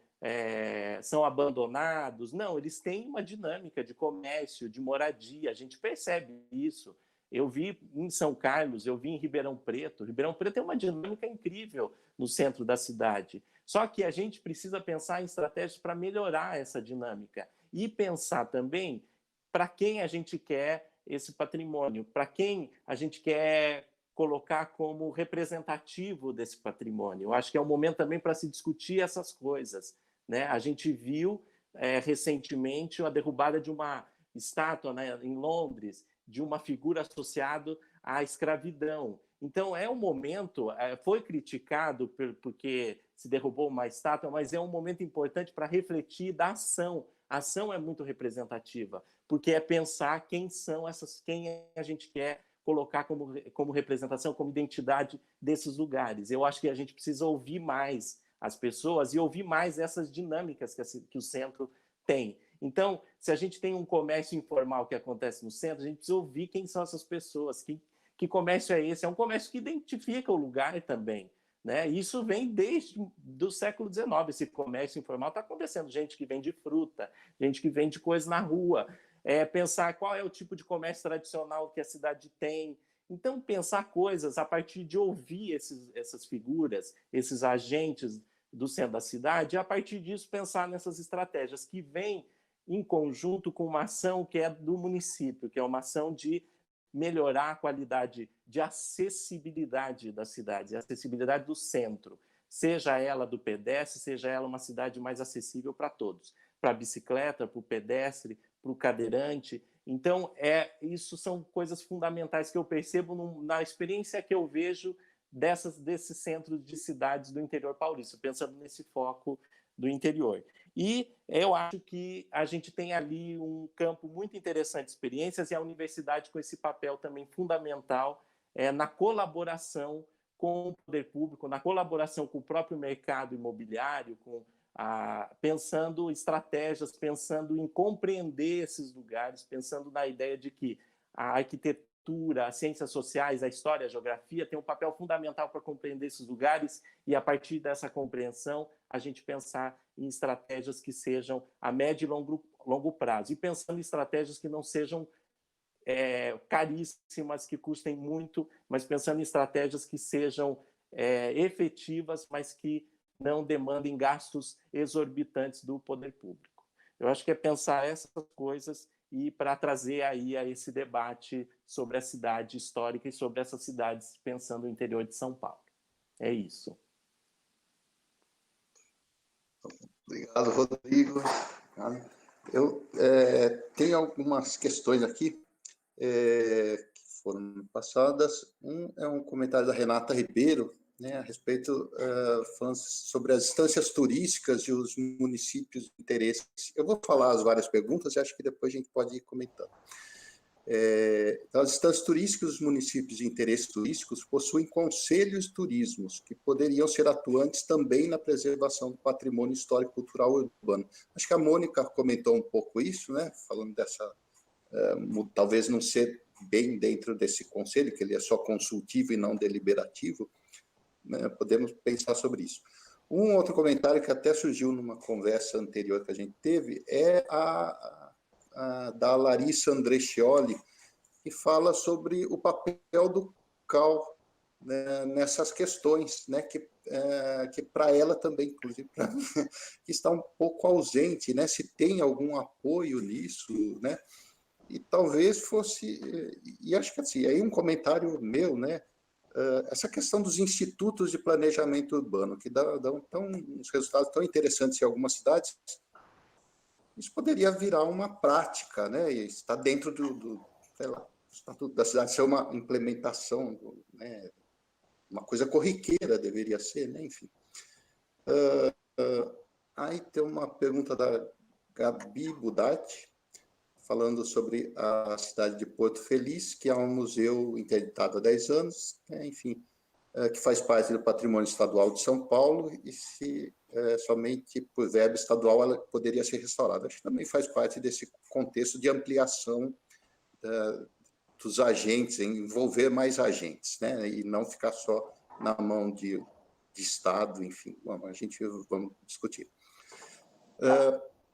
abandonados. Não, eles têm uma dinâmica de comércio, de moradia, a gente percebe isso. Eu vi em São Carlos, eu vi em Ribeirão Preto. Ribeirão Preto tem uma dinâmica incrível no centro da cidade. Só que a gente precisa pensar em estratégias para melhorar essa dinâmica e pensar também para quem a gente quer esse patrimônio, para quem a gente quer colocar como representativo desse patrimônio. Eu acho que é um momento também para se discutir essas coisas. Né? A gente viu recentemente a derrubada de uma estátua, né, em Londres, de uma figura associada à escravidão. Então, é um momento, foi criticado porque se derrubou uma estátua, mas é um momento importante para refletir da ação. A ação é muito representativa, porque é pensar quem a gente quer colocar como representação, como identidade desses lugares. Eu acho que a gente precisa ouvir mais as pessoas e ouvir mais essas dinâmicas que o centro tem. Então, se a gente tem um comércio informal que acontece no centro, a gente precisa ouvir quem são essas pessoas, que comércio é esse? É um comércio que identifica o lugar também. Né? Isso vem desde o século XIX, esse comércio informal está acontecendo. Gente que vende fruta, gente que vende coisas na rua. Pensar qual é o tipo de comércio tradicional que a cidade tem. Então, pensar coisas a partir de ouvir essas figuras, esses agentes do centro da cidade, e a partir disso pensar nessas estratégias que vêm em conjunto com uma ação que é do município, que é uma ação de melhorar a qualidade de acessibilidade da cidade, a acessibilidade do centro, seja ela do pedestre, seja ela uma cidade mais acessível para todos, para a bicicleta, para o pedestre, para o cadeirante. Então, isso são coisas fundamentais que eu percebo na experiência que eu vejo desses centros de cidades do interior paulista, pensando nesse foco do interior. E eu acho que a gente tem ali um campo muito interessante de experiências e a universidade com esse papel também fundamental na colaboração com o poder público, na colaboração com o próprio mercado imobiliário, pensando estratégias, pensando em compreender esses lugares, pensando na ideia de que a arquitetura, as ciências sociais, a história, a geografia tem um papel fundamental para compreender esses lugares e, a partir dessa compreensão, a gente pensar em estratégias que sejam a médio e longo prazo. E pensando em estratégias que não sejam caríssimas, que custem muito, mas pensando em estratégias que sejam efetivas, mas que não demandem gastos exorbitantes do poder público. Eu acho que é pensar essas coisas e para trazer aí a esse debate sobre a cidade histórica e sobre essas cidades pensando no interior de São Paulo. É isso. Obrigado, Rodrigo. Eu tenho algumas questões aqui que foram passadas. É um comentário da Renata Ribeiro, né, a respeito, falando sobre as instâncias turísticas e os municípios de interesse. Eu vou falar as várias perguntas e acho que depois a gente pode ir comentando. Então, as instâncias turísticas dos municípios de interesse turísticos possuem conselhos turismos que poderiam ser atuantes também na preservação do patrimônio histórico, cultural e urbano. Acho que a Mônica comentou um pouco isso, né, falando dessa, talvez não ser bem dentro desse conselho, que ele é só consultivo e não deliberativo, né, podemos pensar sobre isso. Um outro comentário que até surgiu numa conversa anterior que a gente teve é da Larissa Andreccioli, que fala sobre o papel do CAU, né, nessas questões, né, que para ela também, inclusive, para mim, que está um pouco ausente, né, se tem algum apoio nisso, né, e talvez fosse, e acho que assim, aí um comentário meu, né, essa questão dos institutos de planejamento urbano, que dão uns resultados tão interessantes em algumas cidades, isso poderia virar uma prática, né? E está dentro do sei lá, Estatuto da Cidade, ser uma implementação, né? Uma coisa corriqueira deveria ser, né? Enfim. Aí tem uma pergunta da Gabi Budatti, falando sobre a cidade de Porto Feliz, que é um museu interditado há 10 anos, né? Enfim, que faz parte do patrimônio estadual de São Paulo, e se somente por verba estadual ela poderia ser restaurada. Acho que também faz parte desse contexto de ampliação dos agentes, envolver mais agentes, né? E não ficar só na mão de Estado, enfim, a gente vamos discutir.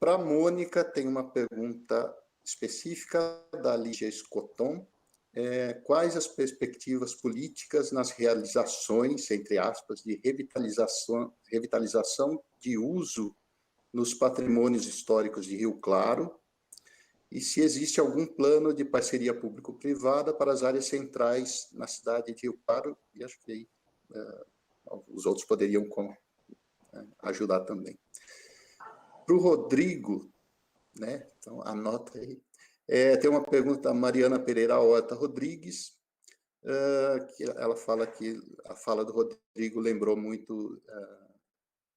Para a Mônica, tem uma pergunta específica da Lígia Escoton. Quais as perspectivas políticas nas realizações, entre aspas, de revitalização de uso nos patrimônios históricos de Rio Claro, e se existe algum plano de parceria público-privada para as áreas centrais na cidade de Rio Claro, e acho que aí os outros poderiam ajudar também. Para o Rodrigo, né, então anota aí, tem uma pergunta da Mariana Pereira Horta Rodrigues, que ela fala que a fala do Rodrigo lembrou muito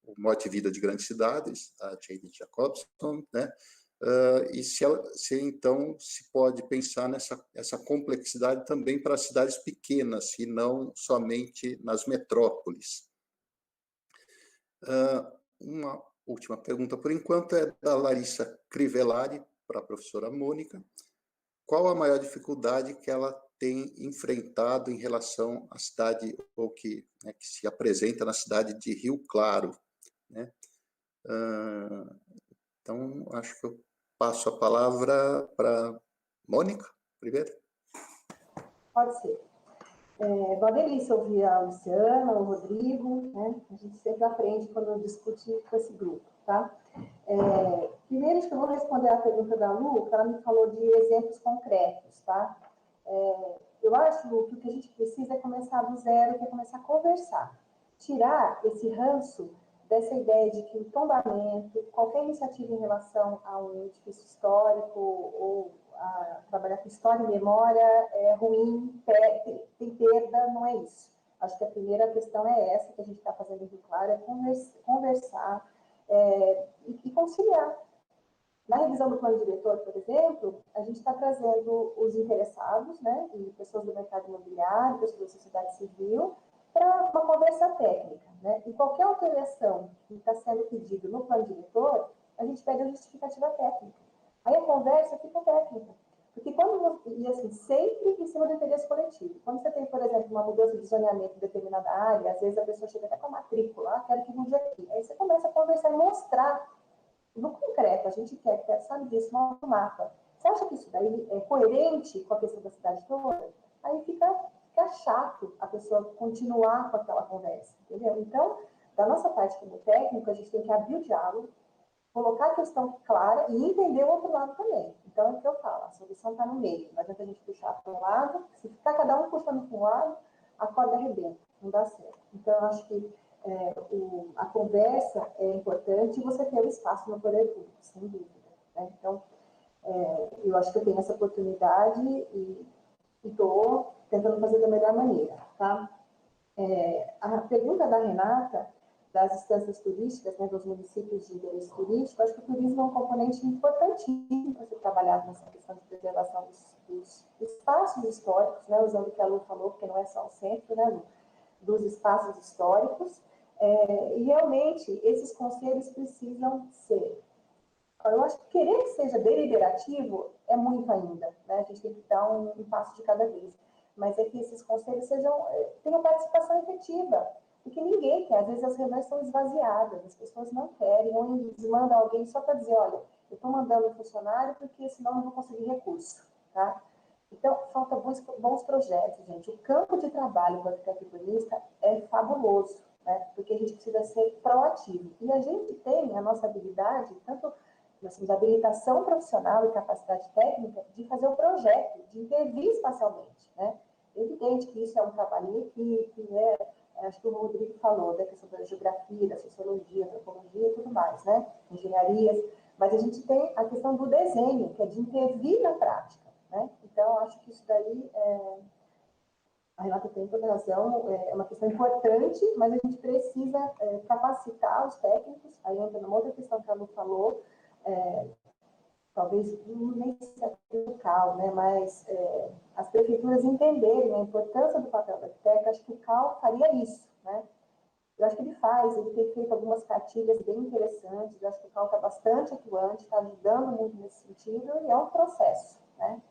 o Morte e Vida de Grandes Cidades, a Jane Jacobson, né? E se então se pode pensar essa complexidade também para cidades pequenas, e não somente nas metrópoles. Uma última pergunta, por enquanto, é da Larissa Crivellari, para a professora Mônica. Qual a maior dificuldade que ela tem enfrentado em relação à cidade, ou que se apresenta na cidade de Rio Claro, né? Então, acho que eu passo a palavra para Mônica, primeiro. Pode ser. Uma delícia ouvir a Luciana, o Rodrigo, né? A gente sempre aprende quando discute com esse grupo, tá? Primeiro, acho que eu vou responder a pergunta da Lu, que ela me falou de exemplos concretos, tá? Eu acho, Lu, que o que a gente precisa é começar do zero, que é começar a conversar. Tirar esse ranço dessa ideia de que o tombamento, qualquer iniciativa em relação a um edifício histórico ou a trabalhar com história e memória é ruim, tem perda, não é isso. Acho que a primeira questão é essa que a gente está fazendo em Rio Claro, é conversar e conciliar. Na revisão do plano diretor, por exemplo, a gente está trazendo os interessados, né, e pessoas do mercado imobiliário, pessoas da sociedade civil, para uma conversa técnica, né? E qualquer alteração que está sendo pedido no plano diretor, a gente pede a justificativa técnica. Aí a conversa fica técnica. Porque e assim, sempre em cima do interesse coletivo. Quando você tem, por exemplo, uma mudança de zoneamento em determinada área, às vezes a pessoa chega até com a matrícula, quero que mude aqui. Aí você começa a conversar e mostrar no concreto, a gente quer sabe disso no mapa. Você acha que isso daí é coerente com a questão da cidade toda? Aí fica chato a pessoa continuar com aquela conversa, entendeu? Então, da nossa parte como técnico, a gente tem que abrir o diálogo, colocar a questão clara e entender o outro lado também. Então, é o que eu falo, a solução está no meio. Não adianta a gente puxar para um lado, se ficar cada um puxando para um lado, a corda arrebenta, não dá certo. Então, eu acho que a conversa é importante e você ter o espaço no poder público, sem dúvida. Né? Então, eu acho que eu tenho essa oportunidade e estou tentando fazer da melhor maneira, tá? A pergunta da Renata, das instâncias turísticas, né, dos municípios de interesse turístico, acho que o turismo é um componente importantíssimo para ser trabalhado nessa questão de preservação dos espaços históricos, né, usando o que a Lu falou, porque não é só o centro, né, Lu, dos espaços históricos, e realmente esses conselhos precisam ser. Eu acho que querer que seja deliberativo é muito ainda, né? A gente tem que dar um passo de cada vez. Mas é que esses conselhos tenham participação efetiva, porque ninguém quer, às vezes as reuniões são esvaziadas, as pessoas não querem, ou eles mandam alguém só para dizer, olha, eu estou mandando um funcionário porque senão eu não vou conseguir recurso, tá? Então, falta bons projetos, gente. O campo de trabalho do arquiteto urbanista é fabuloso, né? Porque a gente precisa ser proativo. E a gente tem a nossa habilidade, tanto nós temos habilitação profissional e capacidade técnica de fazer o projeto, de intervir espacialmente, né? É evidente que isso é um trabalho em equipe, né? Acho que o Rodrigo falou da questão da geografia, da sociologia, da antropologia e tudo mais, né? Engenharias, mas a gente tem a questão do desenho, que é de intervir na prática, né? Então, acho que isso daí, a Renata tem toda razão, é uma questão importante, mas a gente precisa capacitar os técnicos, aí entra numa outra questão que a Lu falou, talvez nem seja local, né, mas as prefeituras entenderem a importância do papel do arquiteto. Acho que o CAL faria isso, né? Eu acho que ele faz, ele tem feito algumas cartilhas bem interessantes, eu acho que o CAL está bastante atuante, está ajudando muito nesse sentido, e é um processo, né?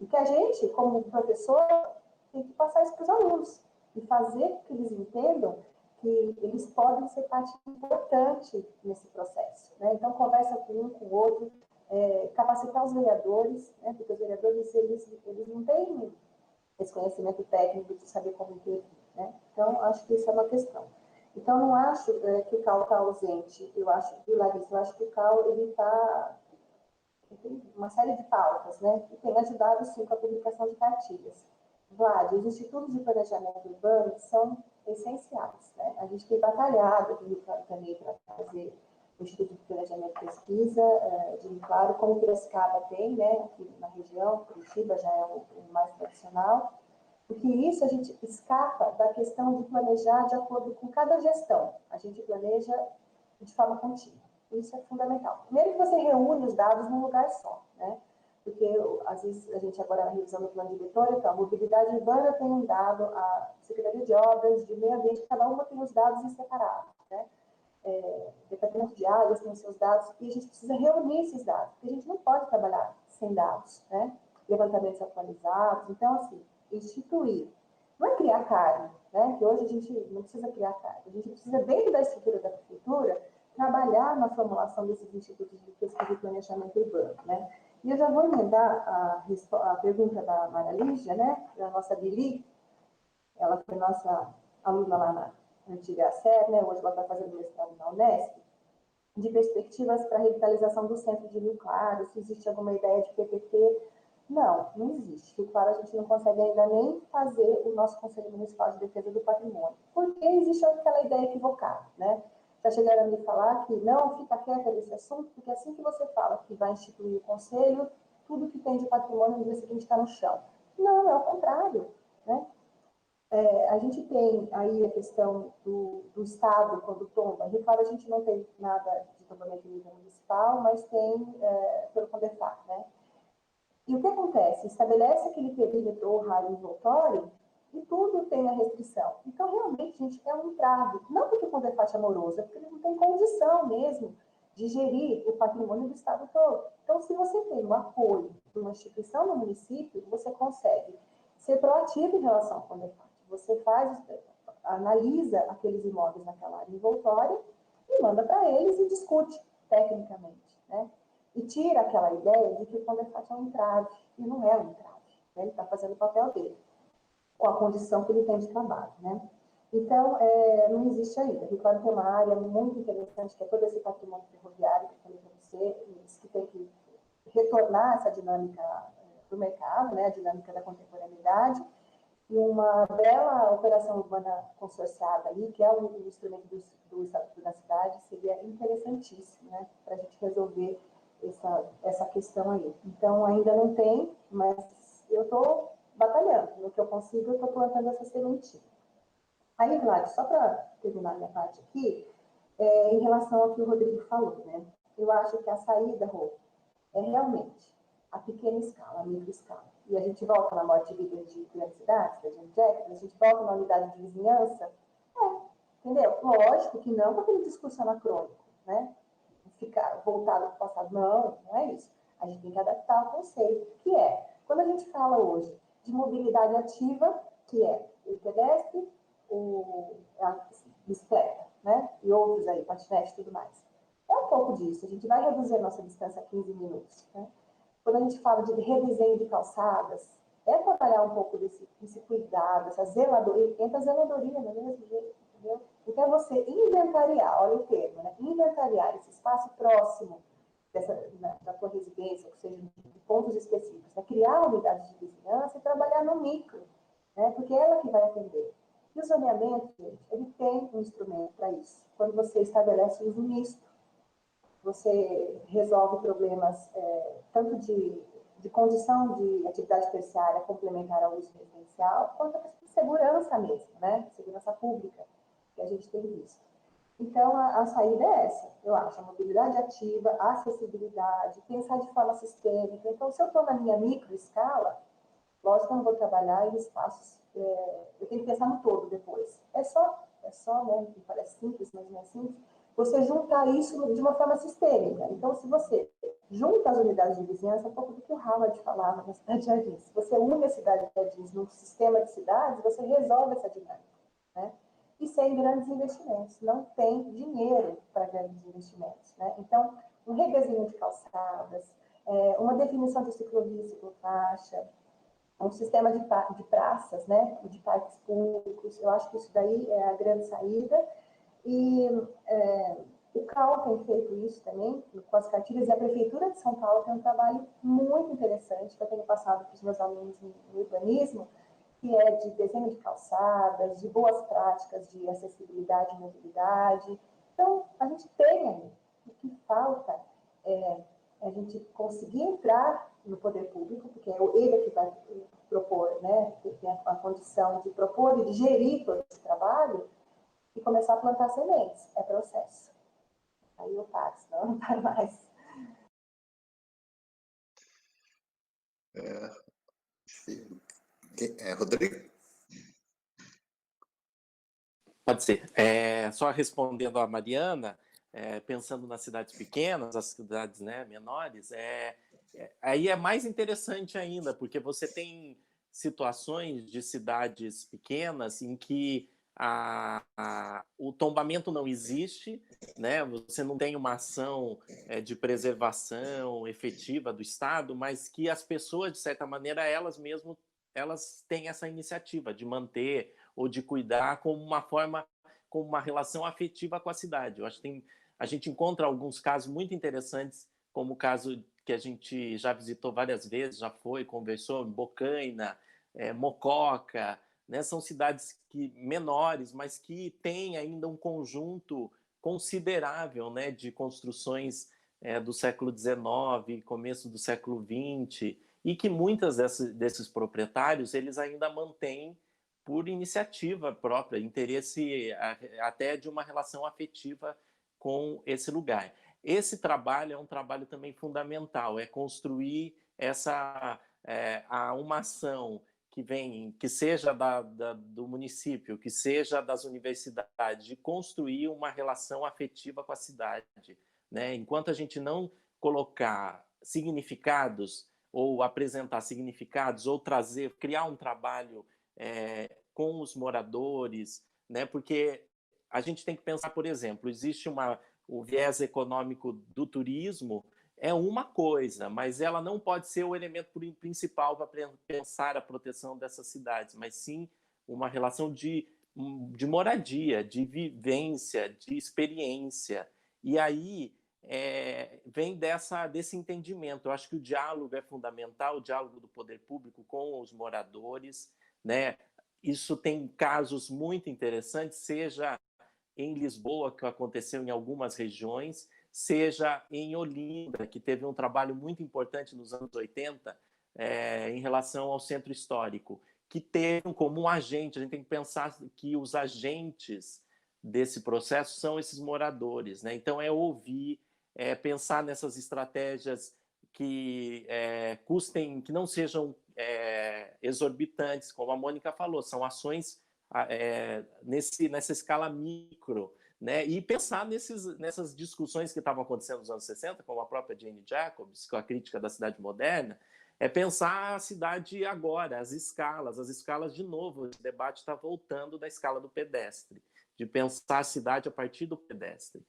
E que a gente, como professor, tem que passar isso para os alunos, e fazer com que eles entendam que eles podem ser parte importante nesse processo, né? Então, conversa com um, com o outro, capacitar os vereadores, né? Porque os vereadores, eles não têm esse conhecimento técnico de saber como intervir, né? Então, acho que isso é uma questão. Então, não acho que o CAL está ausente, eu acho, Larissa, eu acho que o CAL, ele tem uma série de pautas, né? E tem ajudado, sim, com a publicação de cartilhas. Vlad, os institutos de planejamento urbano são essenciais, né? A gente tem batalhado aqui no Rio Claro também para fazer o Instituto de Planejamento e Pesquisa de Rio Claro, como Piracicaba tem, né? Aqui na região, Curitiba já é o mais tradicional, porque isso a gente escapa da questão de planejar de acordo com cada gestão. A gente planeja de forma contínua. Isso é fundamental. Primeiro que você reúne os dados num lugar só, né? Porque, às vezes, a gente agora, na revisão do plano diretor, então, a mobilidade urbana tem um dado, a Secretaria de Obras, de Meio Ambiente, cada uma tem os dados em separado, né? Departamento de Águas tem os seus dados, e a gente precisa reunir esses dados, porque a gente não pode trabalhar sem dados, né? Levantamentos atualizados. Então, assim, instituir. Não é criar carne, né? Que hoje a gente não precisa criar carne. A gente precisa, dentro da estrutura da prefeitura, trabalhar na formulação desses institutos de pesquisa e planejamento urbano, né? E eu já vou emendar a pergunta da Maria Lígia, né? Da nossa Bili. Ela foi nossa aluna lá na antiga SER, né? Hoje ela está fazendo mestrado na Unesp, de perspectivas para a revitalização do centro de Rio Claro, se existe alguma ideia de PPP. Não, não existe. Rio Claro, a gente não consegue ainda nem fazer o nosso Conselho Municipal de Defesa do Patrimônio, porque existe aquela ideia equivocada, né? Já chegaram a me falar que não, fica quieta desse assunto, porque assim que você fala que vai instituir o conselho, tudo que tem de patrimônio no dia seguinte está no chão. Não, é o contrário, né? A gente tem aí a questão do Estado, quando tomba. Rio Claro, a gente não tem nada de tombamento em nível municipal, mas tem pelo CONDEFAC, né? E o que acontece? Estabelece aquele perímetro ou raio envoltório e tudo tem a restrição. Então, realmente, a gente quer um entrave. Não porque o CONDEFAT é moroso, é porque ele não tem condição mesmo de gerir o patrimônio do Estado todo. Então, se você tem o apoio de uma instituição no município, você consegue ser proativo em relação ao CONDEFAT. Você analisa aqueles imóveis naquela área envoltória e manda para eles e discute tecnicamente, né? E tira aquela ideia de que o CONDEFAT é um entrave, e não é um entrave, né? Ele está fazendo o papel dele, com a condição que ele tem de trabalho, né? Então, não existe ainda. Rio Claro tem uma área muito interessante, que é todo esse patrimônio ferroviário, que eu falei para você, que tem que retornar essa dinâmica do mercado, né? A dinâmica da contemporaneidade, e uma bela operação urbana consorciada ali, que é um instrumento do Estatuto da Cidade, seria interessantíssimo, né? Para a gente resolver essa questão aí. Então, ainda não tem, mas eu estou batalhando. No que eu consigo, eu estou plantando essa sementinha. Aí, Vlad, só para terminar minha parte aqui, em relação ao que o Rodrigo falou, né? Eu acho que a saída, Rô, é realmente a pequena escala, a micro escala. E a gente volta na morte de vida de grandes cidades, da Jane Jacobs, a gente volta na unidade de vizinhança, entendeu? Lógico que não com aquele discurso anacrônico, né? Ficar voltado para o passado. Não, não é isso. A gente tem que adaptar o conceito, que é, quando a gente fala hoje de mobilidade ativa, que é o pedestre, a bicicleta, né? E outros aí, patinete e tudo mais. É um pouco disso. A gente vai reduzir a nossa distância a 15 minutos, né? Quando a gente fala de redesenho de calçadas, é trabalhar um pouco desse cuidado, essa zeladoria, entra a zeladoria do mesmo jeito, entendeu? Então, é você inventariar, olha o termo, né? Inventariar esse espaço próximo da tua residência, ou seja, de pontos específicos, né? Criar unidades de vizinhança e trabalhar no micro, né? Porque é ela que vai atender. E o zoneamento, gente, ele tem um instrumento para isso. Quando você estabelece uso misto, você resolve problemas tanto de condição de atividade terciária complementar ao uso residencial, quanto a questão de segurança mesmo, né? Segurança pública, que a gente tem visto. Então, a saída é essa, eu acho, a mobilidade ativa, a acessibilidade, pensar de forma sistêmica. Então, se eu estou na minha microescala, lógico que eu não vou trabalhar em espaços, eu tenho que pensar no todo depois. É só, né, parece simples, mas não é simples, você juntar isso de uma forma sistêmica. Então, se você junta as unidades de vizinhança, é um pouco do que o Howard falava na Cidade de Jardins. Se você une a Cidade de Jardins num sistema de cidades, você resolve essa dinâmica, né? E sem grandes investimentos. Não tem dinheiro para grandes investimentos, né? Então, um redesenho de calçadas, uma definição de ciclovia e ciclofaixa, um sistema de praças, né, de parques públicos. Eu acho que isso daí é a grande saída. E o CAL tem feito isso também, com as cartilhas, e a Prefeitura de São Paulo tem um trabalho muito interessante que eu tenho passado para os meus alunos no urbanismo, que é de desenho de calçadas, de boas práticas de acessibilidade e mobilidade. Então, a gente tem aí. O que falta é a gente conseguir entrar no poder público, porque é ele que vai propor, né, tem a condição de propor e de gerir todo esse trabalho, e começar a plantar sementes. É processo. Aí eu paro, senão não paro mais. Rodrigo? Pode ser. Só respondendo a Mariana, pensando nas cidades pequenas, as cidades, né, menores, aí é mais interessante ainda, porque você tem situações de cidades pequenas em que o tombamento não existe, né? Você não tem uma ação de preservação efetiva do Estado, mas que as pessoas, de certa maneira, elas têm essa iniciativa de manter ou de cuidar como uma forma, como uma relação afetiva com a cidade. Eu acho que a gente encontra alguns casos muito interessantes, como o caso que a gente já visitou várias vezes, já foi, conversou, em Bocaina, Mococa, né? São cidades menores, mas que têm ainda um conjunto considerável, né, de construções do século XIX, começo do século XX, e que muitas desses proprietários eles ainda mantêm por iniciativa própria, interesse até de uma relação afetiva com esse lugar. Esse trabalho é um trabalho também fundamental, é construir uma ação que seja do município, que seja das universidades, de construir uma relação afetiva com a cidade, né? Enquanto a gente não colocar significados, ou apresentar significados, ou criar um trabalho com os moradores, né? Porque a gente tem que pensar, por exemplo, existe o viés econômico do turismo, é uma coisa, mas ela não pode ser o elemento principal para pensar a proteção dessas cidades, mas sim uma relação de moradia, de vivência, de experiência. E aí vem desse entendimento. Eu acho que o diálogo é fundamental, o diálogo do poder público com os moradores, né? Isso tem casos muito interessantes, seja em Lisboa, que aconteceu em algumas regiões, seja em Olinda, que teve um trabalho muito importante nos anos 80 em relação ao centro histórico, que tenham como um agente. A gente tem que pensar que os agentes desse processo são esses moradores, né? Então, ouvir, pensar nessas estratégias que custem, que não sejam exorbitantes, como a Mônica falou, são ações nessa escala micro, né? E pensar nessas discussões que estavam acontecendo nos anos 60, como a própria Jane Jacobs, com a crítica da cidade moderna, pensar a cidade agora, as escalas de novo, esse debate está voltando da escala do pedestre, de pensar a cidade a partir do pedestre.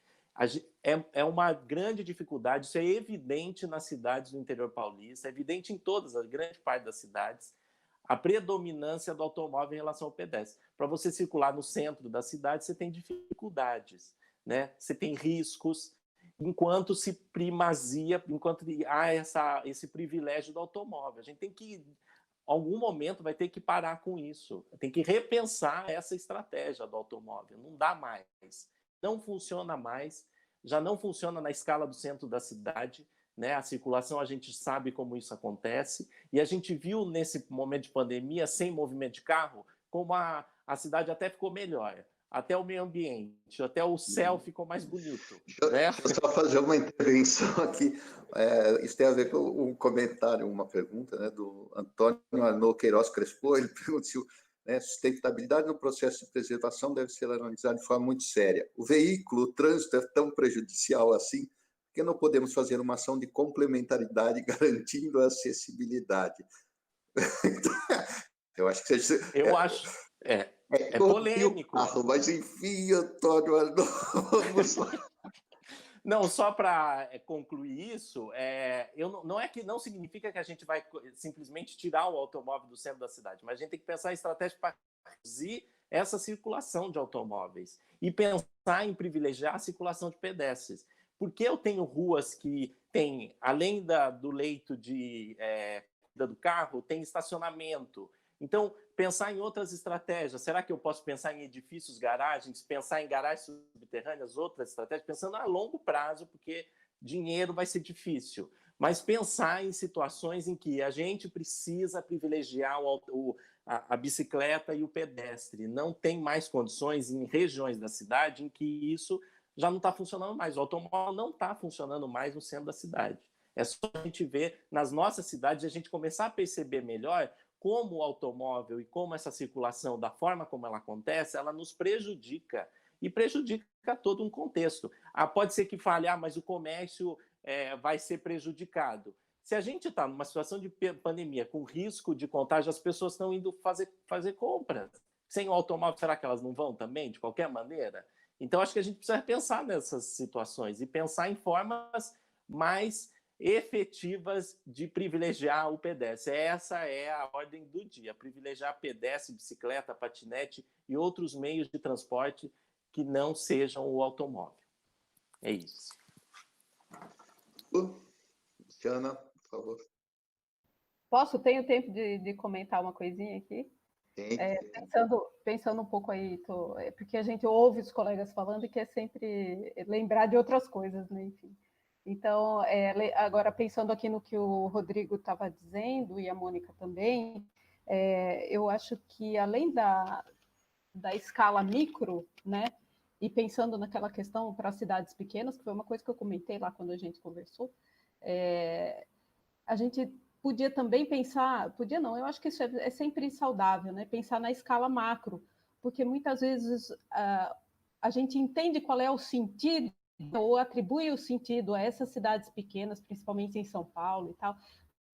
É uma grande dificuldade, isso é evidente nas cidades do interior paulista, é evidente em todas, a grande parte das cidades, a predominância do automóvel em relação ao pedestre. Para você circular no centro da cidade, você tem dificuldades, né? Você tem riscos, enquanto se primazia, enquanto há esse privilégio do automóvel. A gente tem que, em algum momento, vai ter que parar com isso. Tem que repensar essa estratégia do automóvel. Não dá mais. Não funciona mais. Já não funciona na escala do centro da cidade, né? A circulação, a gente sabe como isso acontece. E a gente viu, nesse momento de pandemia, sem movimento de carro, como a cidade até ficou melhor. Até o meio ambiente, até o céu ficou mais bonito. Deixa eu só fazer uma intervenção aqui. Isso tem a ver com um comentário, uma pergunta, né, do Antônio Arnaud Queiroz Crespo. Ele pergunta se sustentabilidade no processo de preservação deve ser analisada de forma muito séria. O veículo, o trânsito é tão prejudicial assim que não podemos fazer uma ação de complementaridade garantindo a acessibilidade. Eu acho que eu acho polêmico. Mas enfim, Antônio Arnaud, vamos lá. Não, só para concluir isso, não é que não significa que a gente vai simplesmente tirar o automóvel do centro da cidade, mas a gente tem que pensar em estratégia para reduzir essa circulação de automóveis e pensar em privilegiar a circulação de pedestres. Porque eu tenho ruas que tem, além do leito do carro, tem estacionamento. Então, pensar em outras estratégias. Será que eu posso pensar em edifícios, garagens, pensar em garagens subterrâneas, outras estratégias, pensando a longo prazo, porque dinheiro vai ser difícil. Mas pensar em situações em que a gente precisa privilegiar a bicicleta e o pedestre. Não tem mais condições em regiões da cidade em que isso já não está funcionando mais. O automóvel não está funcionando mais no centro da cidade. É só a gente ver nas nossas cidades, a gente começar a perceber melhor como o automóvel e como essa circulação, da forma como ela acontece, ela nos prejudica e prejudica todo um contexto. Pode ser que fale, mas o comércio vai ser prejudicado. Se a gente está numa situação de pandemia com risco de contágio, as pessoas estão indo fazer compras. Sem o automóvel, será que elas não vão também, de qualquer maneira? Então, acho que a gente precisa pensar nessas situações e pensar em formas mais efetivas de privilegiar o pedestre. Essa é a ordem do dia, privilegiar pedestre, bicicleta, patinete e outros meios de transporte que não sejam o automóvel. É isso. Luciana, por favor. Posso? Tenho tempo de comentar uma coisinha aqui? Pensando um pouco aí, porque a gente ouve os colegas falando e quer sempre lembrar de outras coisas, né? Enfim. Então, agora pensando aqui no que o Rodrigo estava dizendo, e a Mônica também, eu acho que além da escala micro, né, e pensando naquela questão para cidades pequenas, que foi uma coisa que eu comentei lá quando a gente conversou, a gente podia também pensar, podia não, eu acho que isso é sempre saudável, né, pensar na escala macro, porque muitas vezes a gente entende qual é o sentido ou atribui o sentido a essas cidades pequenas, principalmente em São Paulo e tal,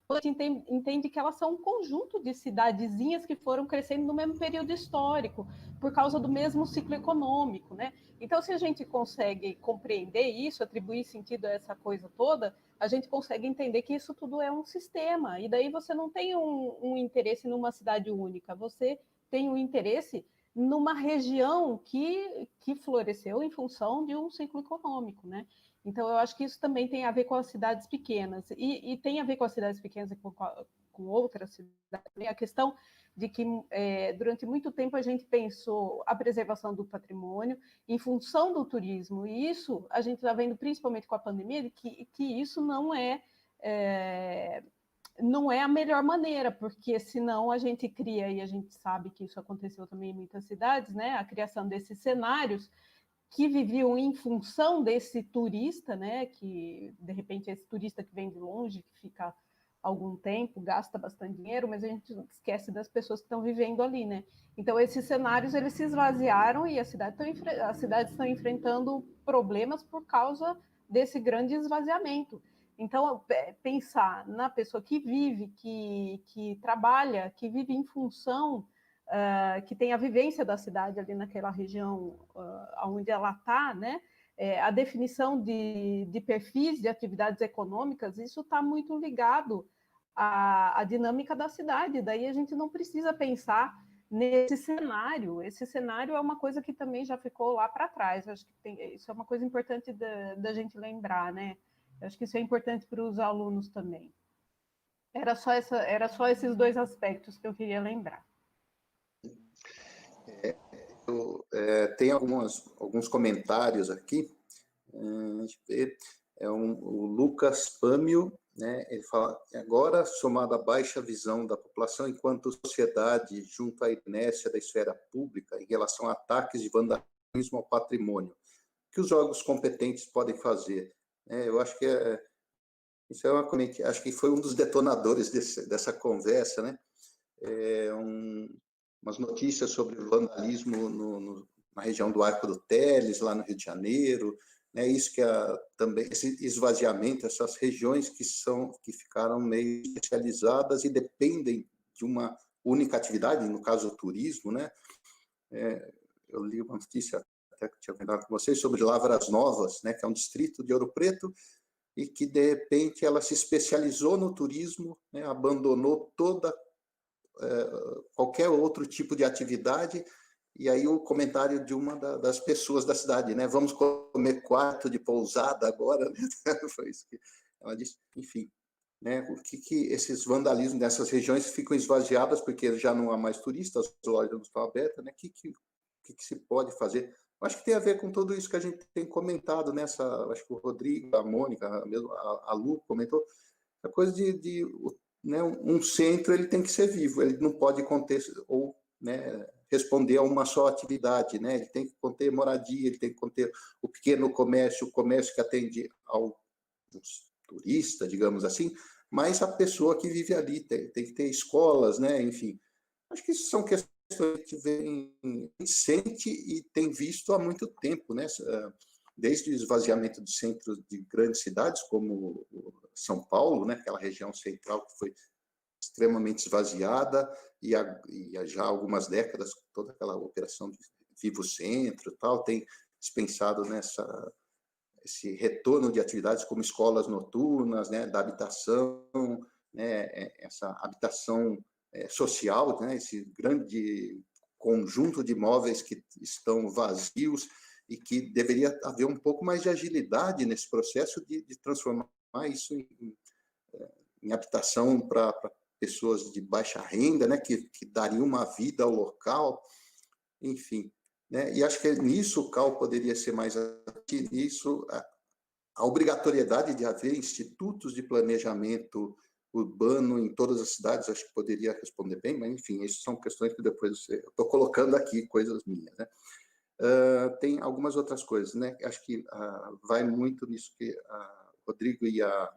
a gente entende que elas são um conjunto de cidadezinhas que foram crescendo no mesmo período histórico, por causa do mesmo ciclo econômico, né? Então, se a gente consegue compreender isso, atribuir sentido a essa coisa toda, a gente consegue entender que isso tudo é um sistema, e daí você não tem um interesse numa cidade única, você tem um interesse numa região que floresceu em função de um ciclo econômico, né? Então, eu acho que isso também tem a ver com as cidades pequenas, e tem a ver com as cidades pequenas e com outras cidades. A questão de que, durante muito tempo, a gente pensou a preservação do patrimônio em função do turismo, e isso a gente está vendo, principalmente com a pandemia, que isso não não é a melhor maneira, porque senão a gente cria, e a gente sabe que isso aconteceu também em muitas cidades, né? A criação desses cenários que viviam em função desse turista, né? Que de repente esse turista que vem de longe, que fica algum tempo, gasta bastante dinheiro, mas a gente esquece das pessoas que estão vivendo ali, né? Então esses cenários eles se esvaziaram e as cidades estão enfrentando problemas por causa desse grande esvaziamento. Então, pensar na pessoa que vive, que trabalha, que vive em função, que tem a vivência da cidade ali naquela região onde ela está, né? A definição de perfis de atividades econômicas, isso está muito ligado à dinâmica da cidade. Daí a gente não precisa pensar nesse cenário. Esse cenário é uma coisa que também já ficou lá para trás. Eu acho que isso é uma coisa importante da gente lembrar, né? Eu acho que isso é importante para os alunos também. Era só esses dois aspectos que eu queria lembrar. Tem alguns comentários aqui. A gente vê, o Lucas Pâmio, né, ele fala, agora, somado à baixa visão da população enquanto sociedade, junto à inércia da esfera pública em relação a ataques de vandalismo ao patrimônio, o que os órgãos competentes podem fazer? Eu acho que isso é acho que foi um dos detonadores dessa conversa, né? Umas notícias sobre vandalismo na região do Arco do Teles, lá no Rio de Janeiro, né? Isso que também esse esvaziamento, essas regiões que ficaram meio especializadas e dependem de uma única atividade, no caso o turismo, né? Eu li uma notícia até que tinha comentado com vocês sobre Lavras Novas, né? Que é um distrito de Ouro Preto e que de repente ela se especializou no turismo, né? Abandonou qualquer outro tipo de atividade. E aí o comentário de uma das pessoas da cidade, né? Vamos comer quarto de pousada agora, né? Foi isso que ela disse. Enfim, né? O que esses vandalismos nessas regiões ficam esvaziadas porque já não há mais turistas, as lojas não estão abertas, né? O que se pode fazer? Eu acho que tem a ver com tudo isso que a gente tem comentado nessa. Acho que o Rodrigo, a Mônica, mesmo a Lu comentou a coisa né, um centro ele tem que ser vivo, ele não pode conter ou, né, responder a uma só atividade, né? Ele tem que conter moradia, ele tem que conter o pequeno comércio, o comércio que atende aos turistas, digamos assim, mas a pessoa que vive ali tem que ter escolas, né? Enfim, acho que isso são questões que sente e tem visto há muito tempo, né? Desde o esvaziamento de centros de grandes cidades, como São Paulo, né? Aquela região central que foi extremamente esvaziada, e já há algumas décadas, toda aquela operação de Vivo Centro tal, tem dispensado esse retorno de atividades como escolas noturnas, né, da habitação, né, essa habitação social, né, esse grande conjunto de imóveis que estão vazios e que deveria haver um pouco mais de agilidade nesse processo de transformar isso em habitação para pessoas de baixa renda, né, que daria uma vida ao local, enfim. Né, e acho que nisso o CAL poderia ser mais ativo, nisso a obrigatoriedade de haver institutos de planejamento urbano em todas as cidades, acho que poderia responder bem, mas, enfim, isso são questões que depois eu estou colocando aqui, coisas minhas, né? Tem algumas outras coisas, né? Acho que vai muito nisso que a Rodrigo e a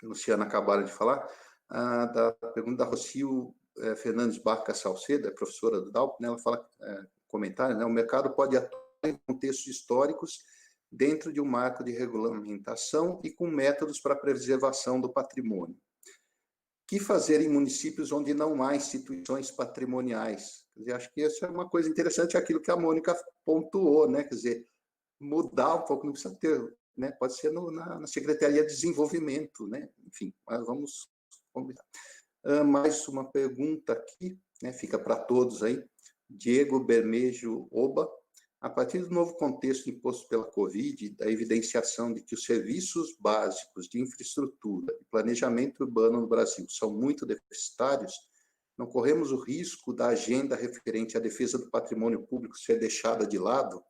Luciana acabaram de falar, da pergunta da Rocio Fernandes Baca Salcedo, professora do DALP, né? Ela fala, comentário, né? O mercado pode atuar em contextos históricos dentro de um marco de regulamentação e com métodos para a preservação do patrimônio. O que fazer em municípios onde não há instituições patrimoniais? Quer dizer, acho que isso é uma coisa interessante, aquilo que a Mônica pontuou, né? Quer dizer, mudar um pouco, não precisa ter, né? Pode ser na Secretaria de Desenvolvimento, né? Enfim, mas vamos combinar. Mais uma pergunta aqui, né? Fica para todos aí. Diego Bermejo Oba. A partir do novo contexto imposto pela Covid, da evidenciação de que os serviços básicos de infraestrutura e planejamento urbano no Brasil são muito deficitários, não corremos o risco da agenda referente à defesa do patrimônio público ser deixada de lado?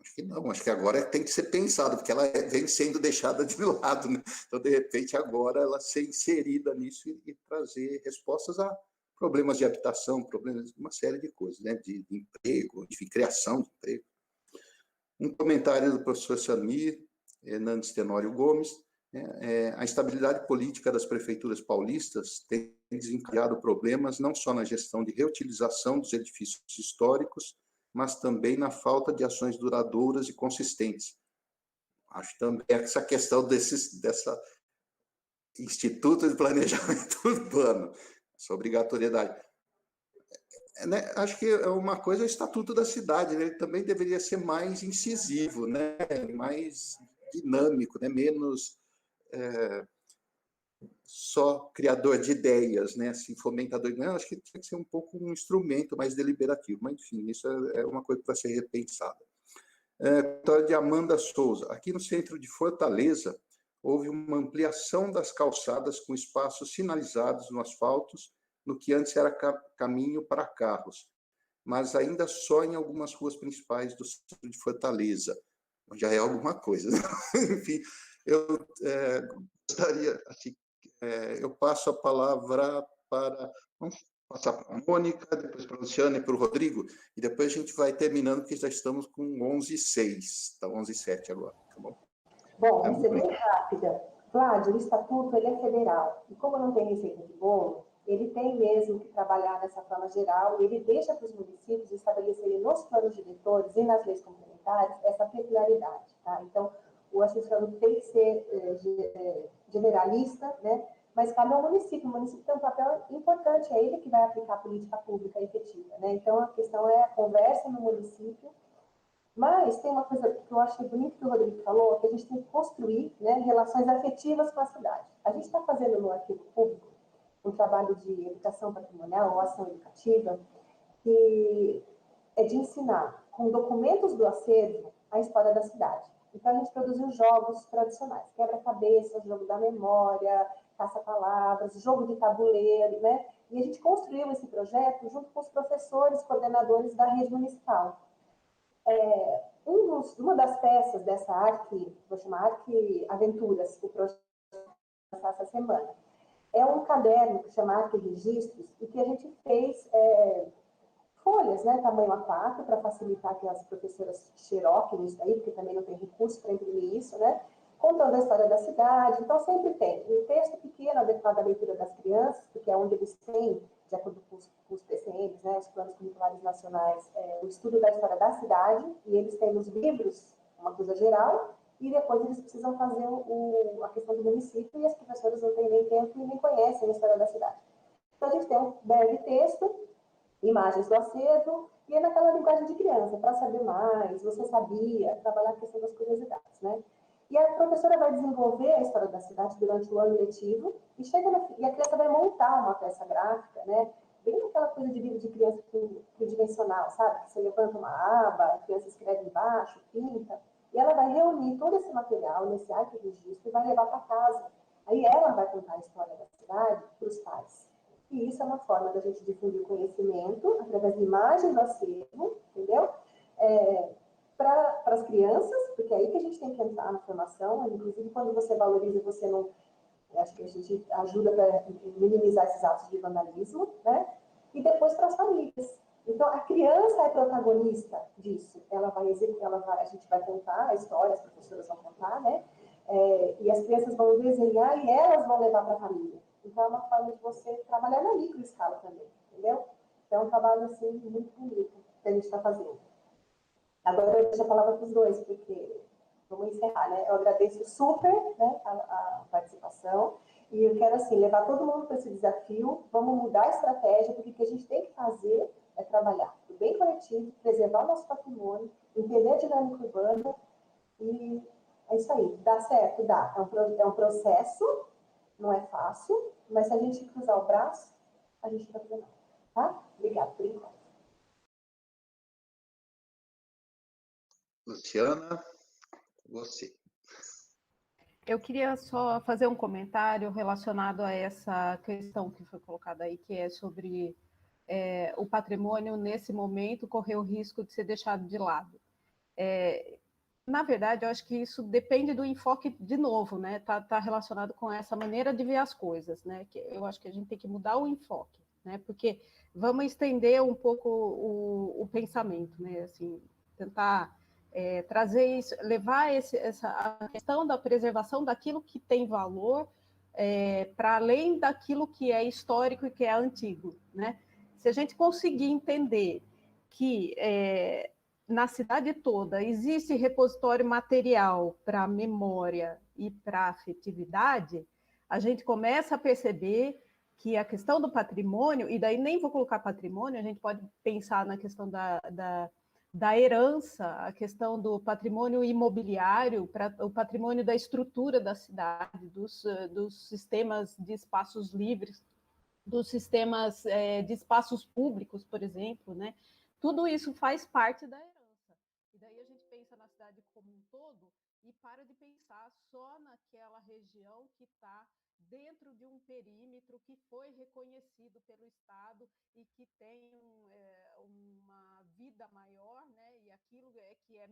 Acho que não, acho que agora tem que ser pensado, porque ela vem sendo deixada de lado, né? Então, de repente, agora ela ser inserida nisso e trazer respostas a problemas de habitação, problemas de uma série de coisas, né? De emprego, de criação de emprego. Um comentário do professor Samir Hernandes Tenório Gomes, né? A instabilidade política das prefeituras paulistas tem desencadeado problemas não só na gestão de reutilização dos edifícios históricos, mas também na falta de ações duradouras e consistentes. Acho também essa questão dessa Instituto de Planejamento Urbano, essa obrigatoriedade. Né? Acho que uma coisa é o Estatuto da Cidade, né? Ele também deveria ser mais incisivo, né? Mais dinâmico, né? Menos só criador de ideias, né? Assim, fomentador de ideias. Acho que tinha que ser um pouco um instrumento mais deliberativo, mas, enfim, isso é uma coisa que vai ser repensada. História de Amanda Souza. Aqui no centro de Fortaleza, houve uma ampliação das calçadas com espaços sinalizados no asfalto, no que antes era caminho para carros, mas ainda só em algumas ruas principais do centro de Fortaleza. Já é alguma coisa. Enfim, eu gostaria... Assim, eu passo a palavra para... Vamos passar para a Mônica, depois para a Luciana e para o Rodrigo, e depois a gente vai terminando, porque já estamos com 11h06, está 11h07 agora, tá bom? Bom, vou ser bem rápida. Vlad, o estatuto ele é federal, e como não tem receita de bolo, ele tem mesmo que trabalhar nessa forma geral, e ele deixa para os municípios estabelecerem nos planos diretores e nas leis complementares essa peculiaridade, tá? Então, o assessoramento tem que ser generalista, né? Mas cabe ao município. O município tem um papel importante, é ele que vai aplicar a política pública efetiva, né? Então, a questão é a conversa no município. Mas tem uma coisa que eu achei bonito que o Rodrigo falou, que a gente tem que construir, né, relações afetivas com a cidade. A gente está fazendo no arquivo público um trabalho de educação patrimonial, ou ação educativa, que é de ensinar, com documentos do acervo, a história da cidade. Então, a gente produziu jogos tradicionais, quebra-cabeça, jogo da memória, caça-palavras, jogo de tabuleiro, né? E a gente construiu esse projeto junto com os professores, coordenadores da rede municipal. Uma das peças dessa vou chamar Arque Aventuras, que o projeto vai essa semana, é um caderno que chama Arque Registros, e que a gente fez folhas, né, tamanho A4, para facilitar que as professoras xeroquem isso daí, porque também não tem recurso para imprimir isso, né, contando a história da cidade. Então, sempre tem um texto pequeno, adequado à leitura das crianças, porque é onde eles têm, de acordo com os PCNs, né, os Planos Curriculares Nacionais, o estudo da história da cidade, e eles têm nos livros uma coisa geral, e depois eles precisam fazer a questão do município, e as professoras não têm nem tempo e nem conhecem a história da cidade. Então, a gente tem um breve texto, imagens do acervo, e é naquela linguagem de criança, para saber mais, você sabia, trabalhar a questão das curiosidades, né? E a professora vai desenvolver a história da cidade durante o ano letivo, e a criança vai montar uma peça gráfica, né? Bem naquela coisa de livro de criança tridimensional, sabe? Que você levanta uma aba, a criança escreve embaixo, pinta, e ela vai reunir todo esse material nesse arquiregistro e vai levar para casa. Aí ela vai contar a história da cidade para os pais. E isso é uma forma da gente difundir o conhecimento através de imagens do acervo, entendeu? Para as crianças, porque é aí que a gente tem que entrar na formação, inclusive quando você valoriza, você não... Acho que a gente ajuda para minimizar esses atos de vandalismo, né? E depois para as famílias. Então, a criança é protagonista disso. A gente vai contar a história, as professoras vão contar, né? E as crianças vão desenhar e elas vão levar para a família. Então, é uma forma de você trabalhar na microescala também, entendeu? Então, é um trabalho, assim, muito bonito que a gente está fazendo. Agora, eu deixo a palavra para os dois, porque vamos encerrar, né? Eu agradeço super, né, a participação, e eu quero, assim, levar todo mundo para esse desafio. Vamos mudar a estratégia, porque o que a gente tem que fazer é trabalhar o bem coletivo, preservar o nosso patrimônio, entender a dinâmica urbana, e é isso aí. Dá certo? Dá. É um processo, não é fácil, mas se a gente cruzar o braço, a gente vai fazer nada, tá? Obrigada por enquanto. Luciana, você. Eu queria só fazer um comentário relacionado a essa questão que foi colocada aí, que é sobre o patrimônio, nesse momento, correr o risco de ser deixado de lado. Na verdade, eu acho que isso depende do enfoque, de novo, né? Tá relacionado com essa maneira de ver as coisas, né? Que eu acho que a gente tem que mudar o enfoque, né? Porque vamos estender um pouco o pensamento, né? Assim, tentar trazer isso, levar a questão da preservação daquilo que tem valor para além daquilo que é histórico e que é antigo, né? Se a gente conseguir entender que na cidade toda existe repositório material para memória e para afetividade, a gente começa a perceber que a questão do patrimônio, e daí nem vou colocar patrimônio, a gente pode pensar na questão da herança, a questão do patrimônio imobiliário, o patrimônio da estrutura da cidade, dos sistemas de espaços livres, dos sistemas de espaços públicos, por exemplo, né? Tudo isso faz parte da herança. E daí a gente pensa na cidade como um todo e para de pensar só naquela região que está dentro de um perímetro que foi reconhecido pelo Estado e que tem uma vida maior, né? E aquilo que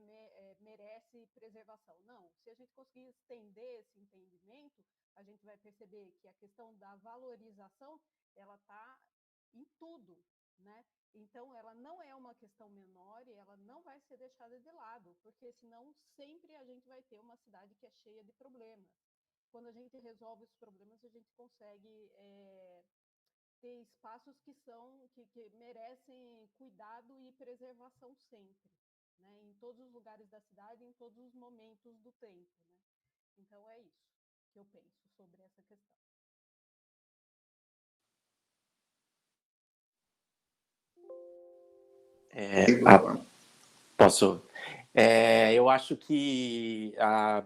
merece preservação. Não, se a gente conseguir estender esse entendimento, a gente vai perceber que a questão da valorização ela está em tudo, né? Então, ela não é uma questão menor e ela não vai ser deixada de lado, porque senão sempre a gente vai ter uma cidade que é cheia de problemas. Quando a gente resolve os problemas, a gente consegue ter espaços que merecem cuidado e preservação sempre, né? Em todos os lugares da cidade, em todos os momentos do tempo, né? Então, é isso que eu penso sobre essa questão. Posso? Eu acho que a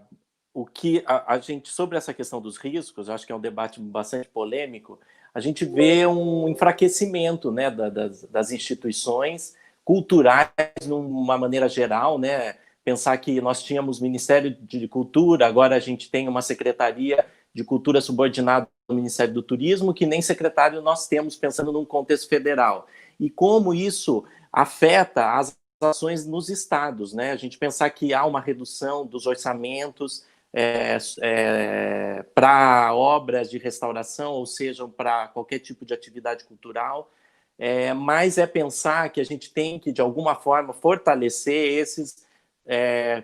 gente, sobre essa questão dos riscos, acho que é um debate bastante polêmico, a gente vê um enfraquecimento, né, das instituições culturais, de uma maneira geral, né? Pensar que nós tínhamos Ministério de Cultura, agora a gente tem uma Secretaria de Cultura subordinada ao Ministério do Turismo, que nem secretário nós temos, pensando num contexto federal. E como isso afeta as ações nos estados, né? A gente pensar que há uma redução dos orçamentos para obras de restauração, ou seja, para qualquer tipo de atividade cultural, mas pensar que a gente tem que, de alguma forma, fortalecer esses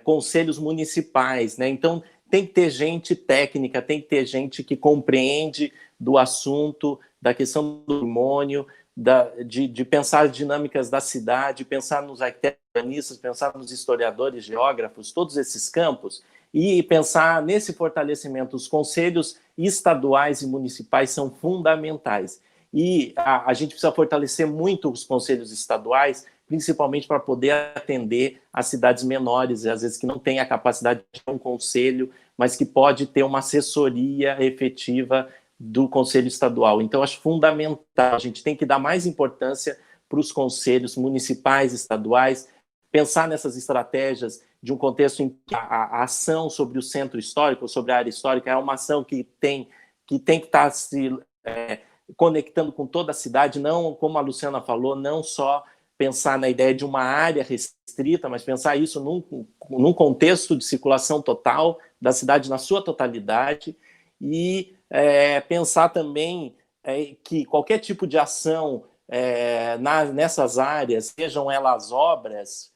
conselhos municipais, né? Então, tem que ter gente técnica, tem que ter gente que compreende do assunto, da questão do patrimônio, de pensar as dinâmicas da cidade, pensar nos arquitetos, pensar nos historiadores, geógrafos, todos esses campos, e pensar nesse fortalecimento. Os conselhos estaduais e municipais são fundamentais. E a gente precisa fortalecer muito os conselhos estaduais, principalmente para poder atender as cidades menores, às vezes que não têm a capacidade de ter um conselho, mas que pode ter uma assessoria efetiva do Conselho Estadual. Então, acho fundamental, a gente tem que dar mais importância para os conselhos municipais, estaduais, pensar nessas estratégias de um contexto em que a ação sobre o centro histórico, sobre a área histórica, é uma ação que tem que estar se conectando com toda a cidade, não, como a Luciana falou, não só pensar na ideia de uma área restrita, mas pensar isso num contexto de circulação total da cidade na sua totalidade, e pensar também que qualquer tipo de ação nessas áreas, sejam elas obras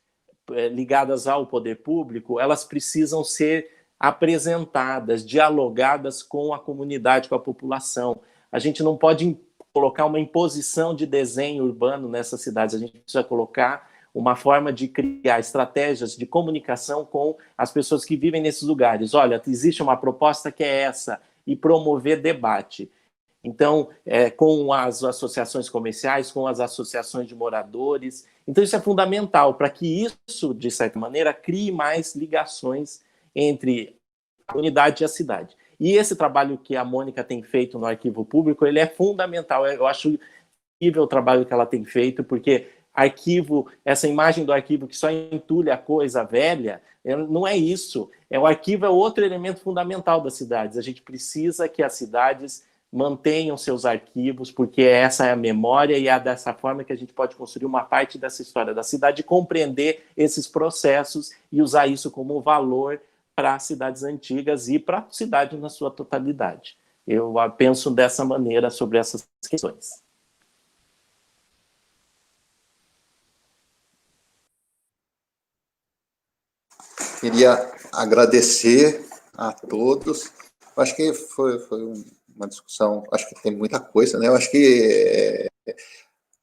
ligadas ao poder público, elas precisam ser apresentadas, dialogadas com a comunidade, com a população. A gente não pode colocar uma imposição de desenho urbano nessas cidades, a gente precisa colocar uma forma de criar estratégias de comunicação com as pessoas que vivem nesses lugares. Olha, existe uma proposta que é essa, e promover debate. Então, com as associações comerciais, com as associações de moradores. Então, isso é fundamental para que isso, de certa maneira, crie mais ligações entre a unidade e a cidade. E esse trabalho que a Mônica tem feito no Arquivo Público, ele é fundamental. Eu acho incrível o trabalho que ela tem feito, porque arquivo, essa imagem do arquivo que só entulha a coisa velha, não é isso. O arquivo é outro elemento fundamental das cidades. A gente precisa que as cidades mantenham seus arquivos, porque essa é a memória e é dessa forma que a gente pode construir uma parte dessa história da cidade, compreender esses processos e usar isso como valor para as cidades antigas e para a cidade na sua totalidade. Eu penso dessa maneira sobre essas questões. Queria agradecer a todos. Acho que foi uma discussão, acho que tem muita coisa, né? Eu acho que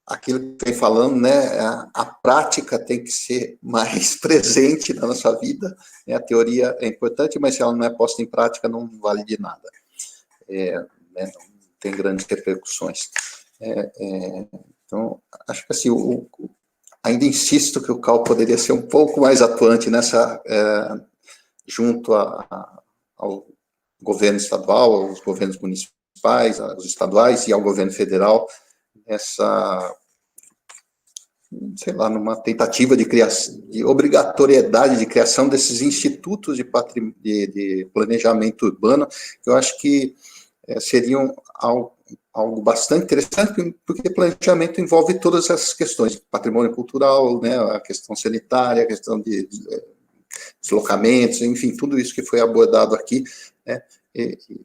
aquilo que vem falando, né? A prática tem que ser mais presente na nossa vida, né? A teoria é importante, mas se ela não é posta em prática, não vale de nada. Né? Não tem grandes repercussões. Então, acho que assim, ainda insisto que o CAL poderia ser um pouco mais atuante nessa, junto ao governo estadual, aos governos municipais, aos estaduais e ao governo federal, essa, sei lá, numa tentativa de criação, de obrigatoriedade de criação desses institutos de planejamento urbano. Eu acho que seriam algo bastante interessante, porque planejamento envolve todas essas questões, patrimônio cultural, né, a questão sanitária, a questão de deslocamentos, enfim, tudo isso que foi abordado aqui, né,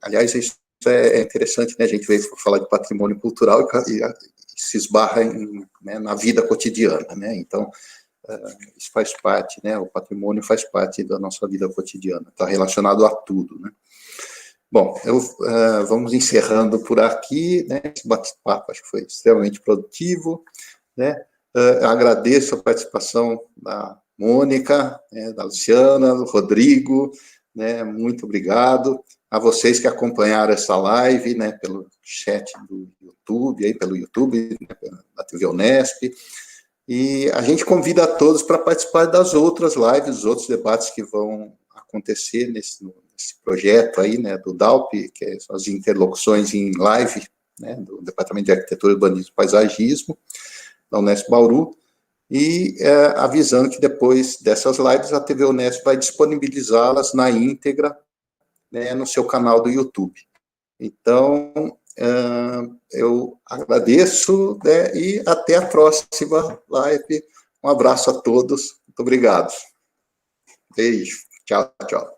aliás, isso é interessante, né, a gente veio falar de patrimônio cultural e se esbarra né, na vida cotidiana, né, então, isso faz parte, né, o patrimônio faz parte da nossa vida cotidiana, está relacionado a tudo, né. Bom, vamos encerrando por aqui, né, esse bate-papo acho que foi extremamente produtivo, né, agradeço a participação da Mônica, né, da Luciana, do Rodrigo, né, muito obrigado a vocês que acompanharam essa live, né, pelo chat do YouTube, aí pelo YouTube, né, da TV Unesp, e a gente convida a todos para participar das outras lives, os outros debates que vão acontecer nesse projeto aí, né, do DAUP, que são as interlocuções em live, né, do Departamento de Arquitetura, Urbanismo e Paisagismo, da Unesp Bauru, e avisando que depois dessas lives a TV Unesp vai disponibilizá-las na íntegra, né, no seu canal do YouTube. Então, eu agradeço, né, e até a próxima live. Um abraço a todos, muito obrigado. Beijo, tchau, tchau.